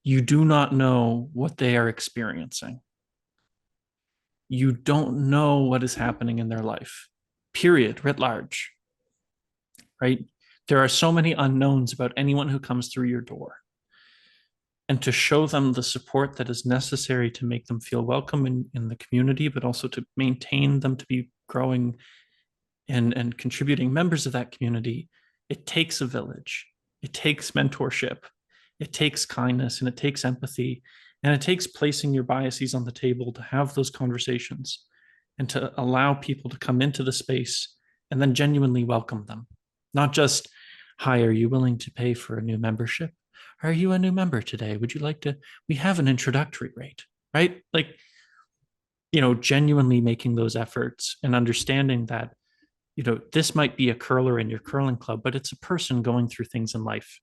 You do not know what they are experiencing. You don't know what is happening in their life, period, writ large, right? There are so many unknowns about anyone who comes through your door. And to show them the support that is necessary to make them feel welcome in the community, but also to maintain them to be growing and contributing members of that community, it takes a village. It takes mentorship. It takes kindness, and it takes empathy, and it takes placing your biases on the table to have those conversations and to allow people to come into the space and then genuinely welcome them. Not just, hi, are you willing to pay for a new membership? Are you a new member today? Would you like to? We have an introductory rate, right? Like, genuinely making those efforts and understanding that, this might be a curler in your curling club, but it's a person going through things in life,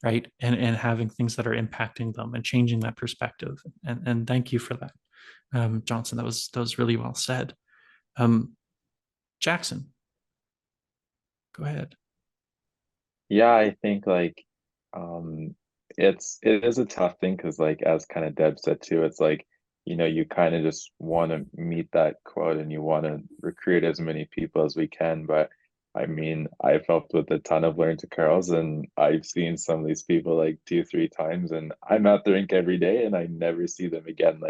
right? And having things that are impacting them and changing that perspective. And thank you for that, Johnson. That was really well said. Jaxon, go ahead. Yeah, I think it is a tough thing, because as kind of Deb said too, it's you kind of just want to meet that quote and you want to recruit as many people as we can. But I mean, I've helped with a ton of Learn to Curls, and I've seen some of these people 2-3 times, and I'm at the rink every day and I never see them again,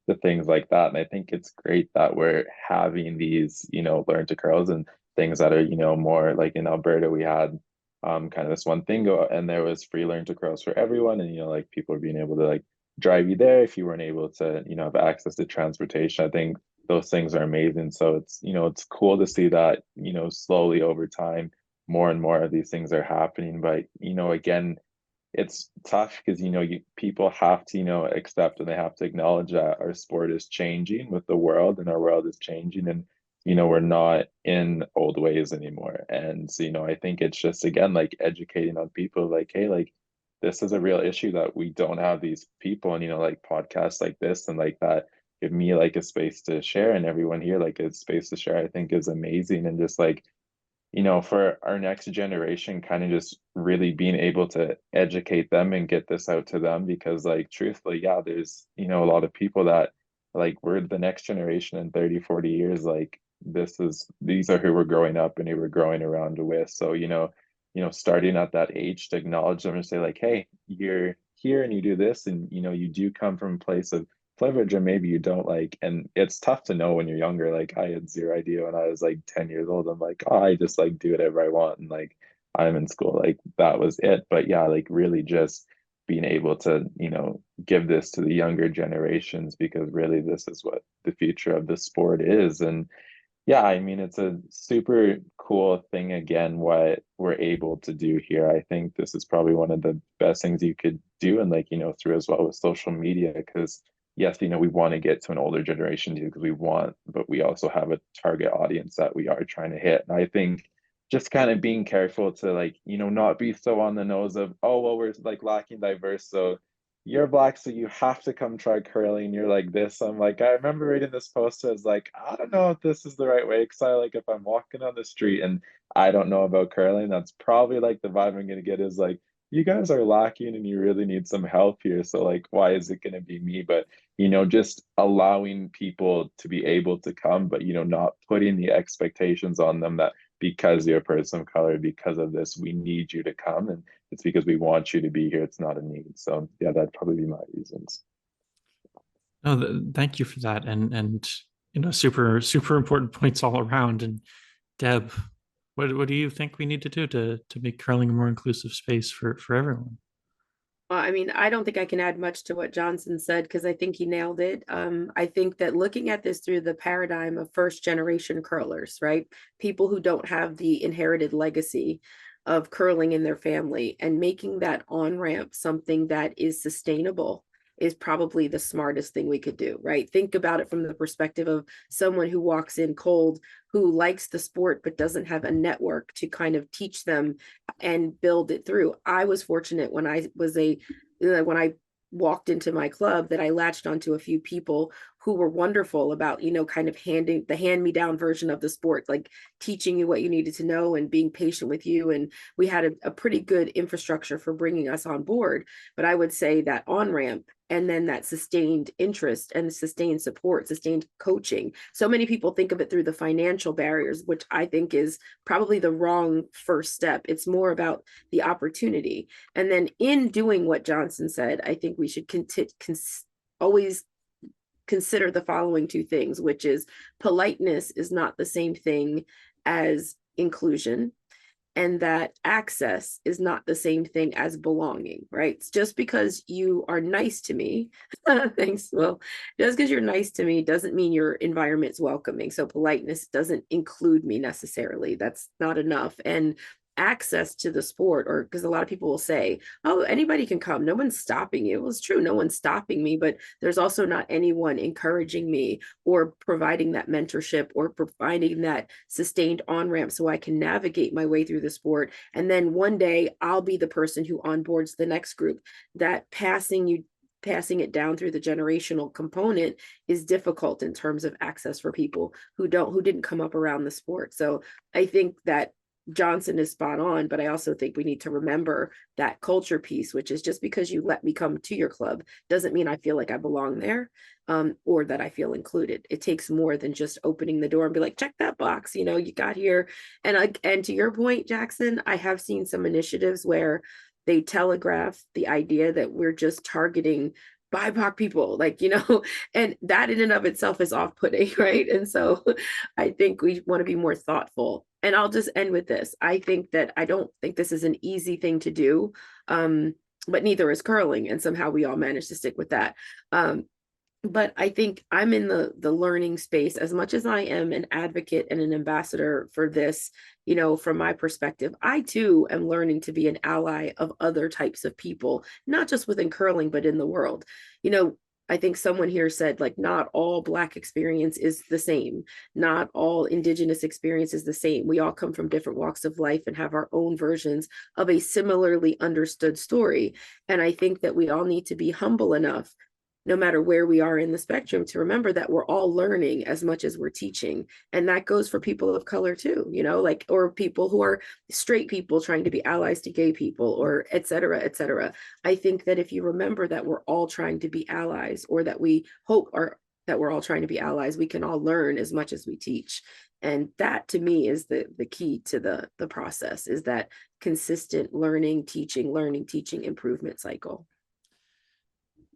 the things like that. And I think it's great that we're having these, Learn to Curls and things that are, more in Alberta, we had kind of this one thing go, and there was free Learn to Curls for everyone, and people are being able to drive you there if you weren't able to have access to transportation. I think those things are amazing. So it's cool to see that slowly over time more and more of these things are happening. But again, it's tough because people have to accept, and they have to acknowledge that our sport is changing with the world, and our world is changing, and we're not in old ways anymore. And so I think it's just, again, educating on people, hey, this is a real issue that we don't have these people, and podcasts like this and that give me a space to share, and everyone here a space to share, I think is amazing. And just for our next generation, kind of just really being able to educate them and get this out to them, because truthfully, yeah, there's a lot of people that we're the next generation in 30-40 years. These are who we're growing up and who we're growing around with. So starting at that age, to acknowledge them and say hey, you're here and you do this, and you do come from a place of privilege and maybe you don't, like, and it's tough to know when you're younger. Like I had zero idea when I was like 10 years old. I'm like, oh, I just like do whatever I want, and like I'm in school, like that was it. But yeah, like really just being able to, give this to the younger generations, because really this is what the future of the sport is. And yeah, I mean, it's a super cool thing, again, what we're able to do here. I think this is probably one of the best things you could do, and like, through as well with social media, because yes, we want to get to an older generation too, because but we also have a target audience that we are trying to hit. And I think just kind of being careful to, like, not be so on the nose of, oh, well, we're like lacking diverse, so you're black, so you have to come try curling. You're like this. I'm like, I remember reading this post. I was like, I don't know if this is the right way. Cause I, like, if I'm walking on the street and I don't know about curling, that's probably like the vibe I'm gonna get is like, you guys are lacking and you really need some help here. So like, why is it gonna be me? But just allowing people to be able to come, but not putting the expectations on them that because you're a person of color, because of this, we need you to come. And it's because we want you to be here. It's not a need. So yeah, that'd probably be my reasons. No, thank you for that, and super important points all around. And Deb, what do you think we need to do to make curling a more inclusive space for everyone? Well, I mean, I don't think I can add much to what Johnson said because I think he nailed it. I think that looking at this through the paradigm of first generation curlers, right? People who don't have the inherited legacy of curling in their family, and making that on ramp something that is sustainable is probably the smartest thing we could do, right? Think about it from the perspective of someone who walks in cold, who likes the sport but doesn't have a network to kind of teach them and build it through. I was fortunate when I was when I walked into my club that I latched onto a few people who were wonderful about, kind of handing the hand-me-down version of the sport, like teaching you what you needed to know and being patient with you. And we had a pretty good infrastructure for bringing us on board. But I would say that on-ramp, and then that sustained interest and sustained support, sustained coaching. So many people think of it through the financial barriers, which I think is probably the wrong first step. It's more about the opportunity. And then in doing what Johnson said, I think we should always consider the following two things, which is politeness is not the same thing as inclusion, and that access is not the same thing as belonging, right? It's just because you are nice to me, thanks, Will, just because you're nice to me doesn't mean your environment's welcoming. So politeness doesn't include me necessarily. That's not enough. And access to the sport, or because a lot of people will say, oh, anybody can come, no one's stopping you. Well, it's true, no one's stopping me, but there's also not anyone encouraging me or providing that mentorship or providing that sustained on-ramp so I can navigate my way through the sport. And then one day I'll be the person who onboards the next group. That passing it down through the generational component is difficult in terms of access for people who didn't come up around the sport. So I think that Johnson is spot on, but I also think we need to remember that culture piece, which is just because you let me come to your club doesn't mean I feel like I belong there, or that I feel included. It takes more than just opening the door and be like, check that box, you got here. And to your point, Jaxon, I have seen some initiatives where they telegraph the idea that we're just targeting BIPOC people, and that in and of itself is off-putting, right? And so I think we want to be more thoughtful. And I'll just end with this. I don't think this is an easy thing to do, but neither is curling. And somehow we all manage to stick with that. But I think I'm in the learning space as much as I am an advocate and an ambassador for this. From my perspective, I too am learning to be an ally of other types of people, not just within curling, but in the world. I think someone here said, like, not all Black experience is the same. Not all Indigenous experience is the same. We all come from different walks of life and have our own versions of a similarly understood story. And I think that we all need to be humble enough, no matter where we are in the spectrum, to remember that we're all learning as much as we're teaching. And that goes for people of color too, or people who are straight people trying to be allies to gay people, or et cetera, et cetera. I think that if you remember that we're all trying to be allies, or that we hope that we're all trying to be allies, we can all learn as much as we teach. And that to me is the key to the process, is that consistent learning, teaching, improvement cycle.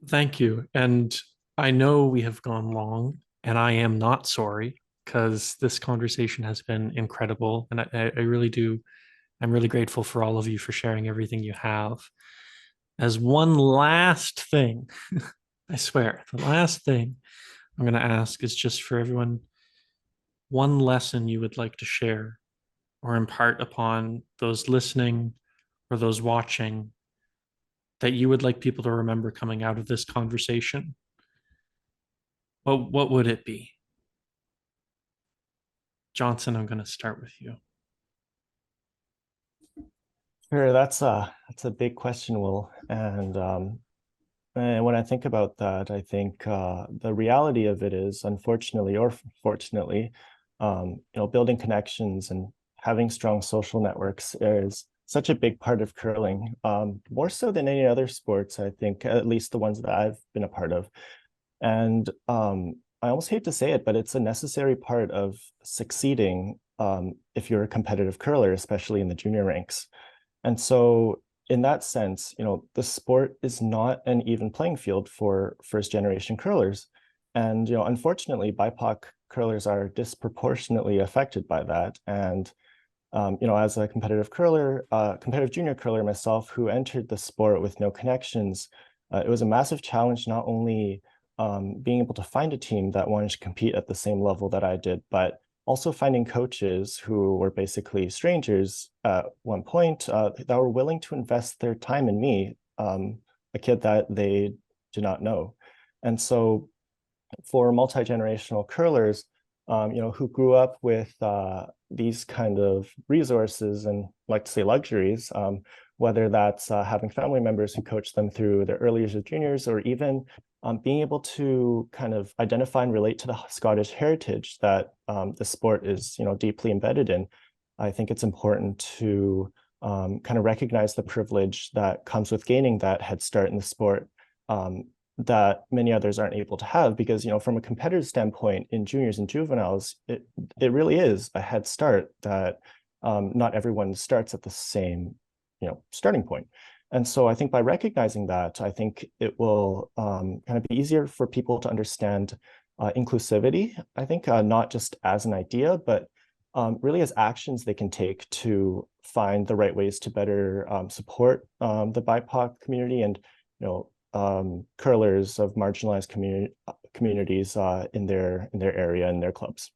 Thank you. And I know we have gone long, and I am not sorry because this conversation has been incredible. And I really do. I'm really grateful for all of you for sharing everything you have. As one last thing, I swear, the last thing I'm going to ask is just for everyone one lesson you would like to share or impart upon those listening or those watching that you would like people to remember coming out of this conversation. What would it be? Johnson, I'm going to start with you. Sure, that's a big question, Will. And when I think about that, I think the reality of it is, unfortunately or fortunately, building connections and having strong social networks is such a big part of curling, more so than any other sports, I think, at least the ones that I've been a part of. And I almost hate to say it, but it's a necessary part of succeeding if you're a competitive curler, especially in the junior ranks. And so in that sense, the sport is not an even playing field for first generation curlers. And, unfortunately, BIPOC curlers are disproportionately affected by that. And, as a competitive curler, competitive junior curler myself, who entered the sport with no connections, it was a massive challenge, not only being able to find a team that wanted to compete at the same level that I did, but also finding coaches who were basically strangers at one point that were willing to invest their time in me, a kid that they did not know. And so for multi-generational curlers, who grew up with these kind of resources and like to say luxuries, whether that's having family members who coach them through their early years of juniors, or even being able to kind of identify and relate to the Scottish heritage that the sport is, deeply embedded in. I think it's important to kind of recognize the privilege that comes with gaining that head start in the sport, that many others aren't able to have, because, from a competitive standpoint in juniors and juveniles, it really is a head start that not everyone starts at the same, starting point. And so I think by recognizing that, I think it will kind of be easier for people to understand inclusivity, I think, not just as an idea, but really as actions they can take to find the right ways to better support the BIPOC community and, curlers of marginalized communities in their area and their clubs.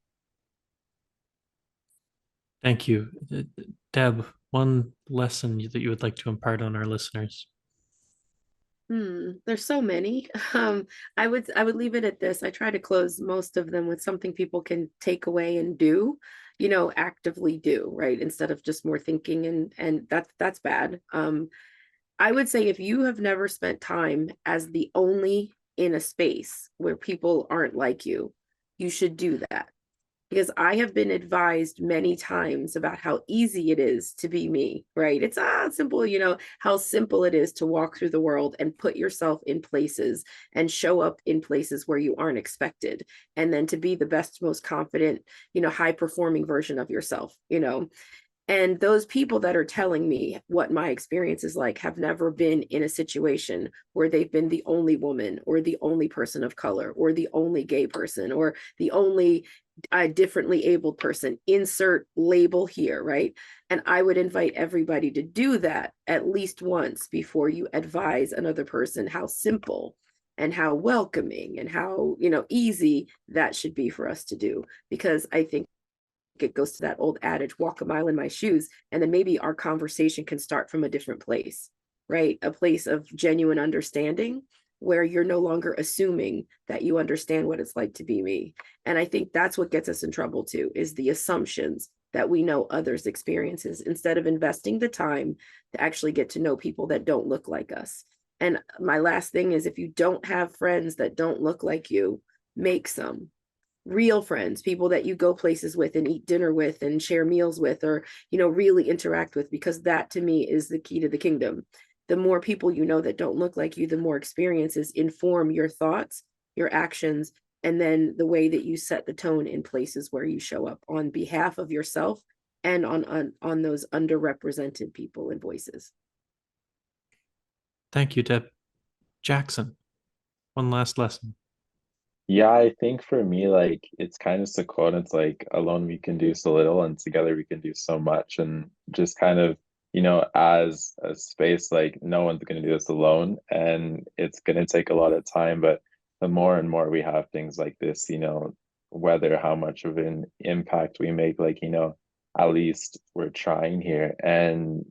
Thank you. Deb, one lesson that you would like to impart on our listeners? There's so many. I would leave it at this. I try to close most of them with something people can take away and do, actively do, right? Instead of just more thinking, and that's bad. I would say if you have never spent time as the only in a space where people aren't like you should do that. Because I have been advised many times about how easy it is to be me, right? It's simple, how simple it is to walk through the world and put yourself in places and show up in places where you aren't expected. And then to be the best, most confident, high performing version of yourself, And those people that are telling me what my experience is like have never been in a situation where they've been the only woman or the only person of color or the only gay person or the only differently abled person. Insert label here, right? And I would invite everybody to do that at least once before you advise another person how simple and how welcoming and how, easy that should be for us to do. Because I think it goes to that old adage, walk a mile in my shoes, and then maybe our conversation can start from a different place, right? A place of genuine understanding where you're no longer assuming that you understand what it's like to be me. And I think that's what gets us in trouble too, is the assumptions that we know others' experiences instead of investing the time to actually get to know people that don't look like us. And my last thing is, if you don't have friends that don't look like you, make some real friends, people that you go places with and eat dinner with and share meals with, or, really interact with, because that to me is the key to the kingdom. The more people that don't look like you, the more experiences inform your thoughts, your actions, and then the way that you set the tone in places where you show up on behalf of yourself and on those underrepresented people and voices. Thank you, Deb. Jaxon, one last lesson. Yeah, I think for me, like it's kind of the quote, it's like alone we can do so little and together we can do so much. And just kind of, as a space, like no one's gonna do this alone and it's gonna take a lot of time. But the more and more we have things like this, whether how much of an impact we make, like, at least we're trying here. And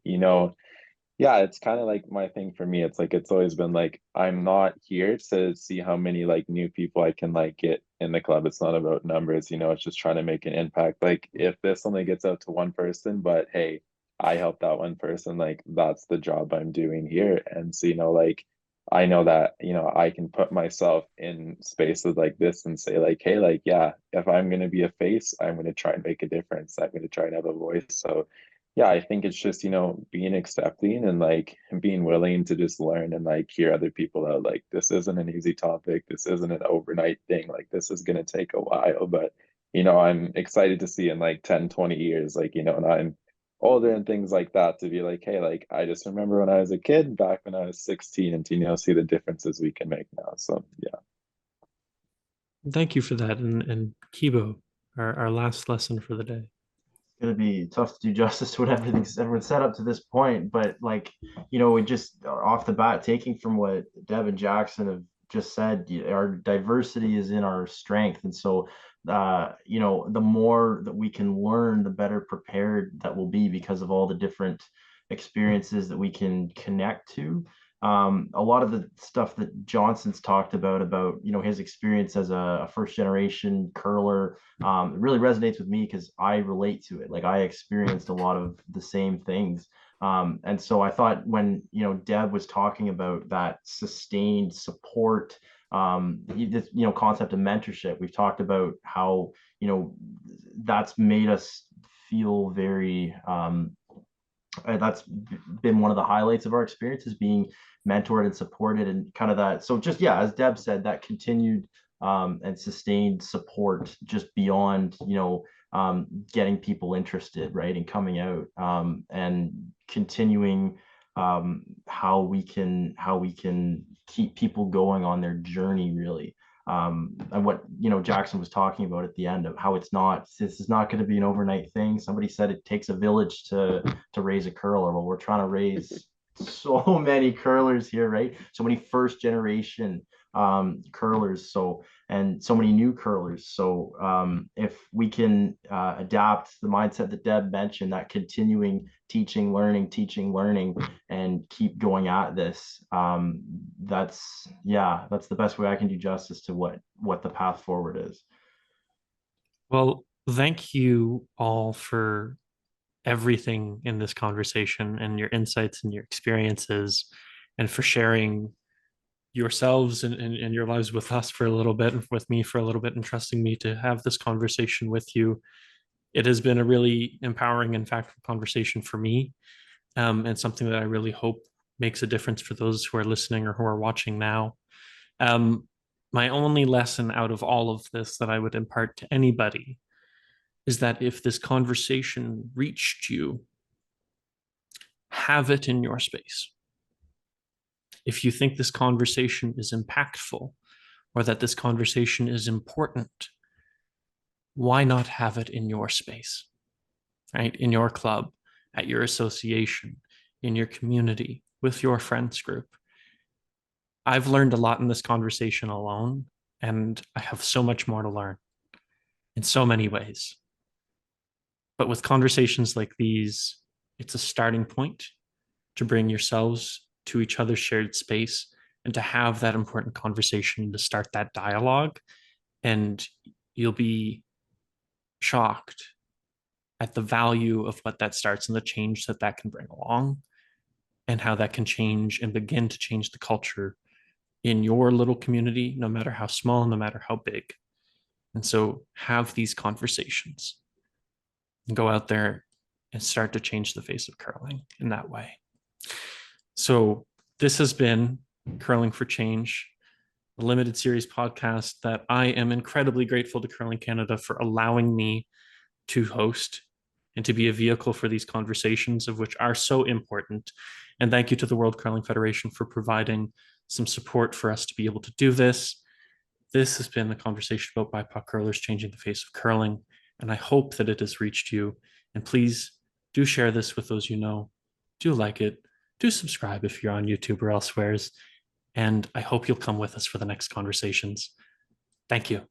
yeah, it's kind of like my thing for me. It's like it's always been like I'm not here to see how many like new people I can like get in the club. It's not about numbers, it's just trying to make an impact. Like if this only gets out to one person, but hey, I helped that one person, like that's the job I'm doing here. And so, like I know that, I can put myself in spaces like this and say like, hey, like, yeah, if I'm gonna be a face, I'm gonna try and make a difference. I'm gonna try and have a voice. So yeah, I think it's just, being accepting and like being willing to just learn and like hear other people out. Like, this isn't an easy topic. This isn't an overnight thing. Like, this is going to take a while. But, I'm excited to see in like 10, 20 years, like, and I'm older and things like that to be like, hey, like, I just remember when I was a kid back when I was 16 and to, see the differences we can make now. So, yeah. Thank you for that. And Kibo, our last lesson for the day. Going to be tough to do justice to what everyone's set up to this point, but like, we just off the bat, taking from what Deb and Jaxon have just said, our diversity is in our strength. And so, the more that we can learn, the better prepared that will be because of all the different experiences that we can connect to. A lot of the stuff that Johnson's talked about his experience as a first generation curler, it really resonates with me because I relate to it. Like I experienced a lot of the same things. And so I thought when Deb was talking about that sustained support, concept of mentorship, we've talked about how that's made us feel very that's been one of the highlights of our experiences, being mentored and supported and kind of that. So just, yeah, as Deb said, that continued and sustained support just beyond, getting people interested, right, and coming out, and continuing how we can keep people going on their journey, really. And what Jaxon was talking about at the end of how this is not going to be an overnight thing. Somebody said it takes a village to raise a curler. Well, we're trying to raise so many curlers here, right? So many first generation curlers, and so many new curlers. So if we can adapt the mindset that Deb mentioned, that continuing teaching, learning, and keep going at this, that's the best way I can do justice to what the path forward is. Well, thank you all for everything in this conversation and your insights and your experiences, and for sharing yourselves and your lives with us for a little bit and with me for a little bit, and trusting me to have this conversation with you. It has been a really empowering and factful conversation for me, and something that I really hope makes a difference for those who are listening or who are watching now. My only lesson out of all of this that I would impart to anybody is that if this conversation reached you, have it in your space. If you think this conversation is impactful or that this conversation is important, why not have it in your space, right? In your club, at your association, in your community, with your friends group. I've learned a lot in this conversation alone, and I have so much more to learn in so many ways. But with conversations like these, it's a starting point to bring yourselves to each other's shared space and to have that important conversation, to start that dialogue. And you'll be shocked at the value of what that starts and the change that that can bring along, and how that can change and begin to change the culture in your little community, no matter how small, no matter how big. And so have these conversations and go out there and start to change the face of curling in that way. So this has been Curling for Change, a limited series podcast that I am incredibly grateful to Curling Canada for allowing me to host and to be a vehicle for these conversations, of which are so important. And thank you to the World Curling Federation for providing some support for us to be able to do this. This has been the conversation about BIPOC curlers changing the face of curling, and I hope that it has reached you. And please do share this with those you know. Do like it. Do subscribe if you're on YouTube or elsewhere. And I hope you'll come with us for the next conversations. Thank you.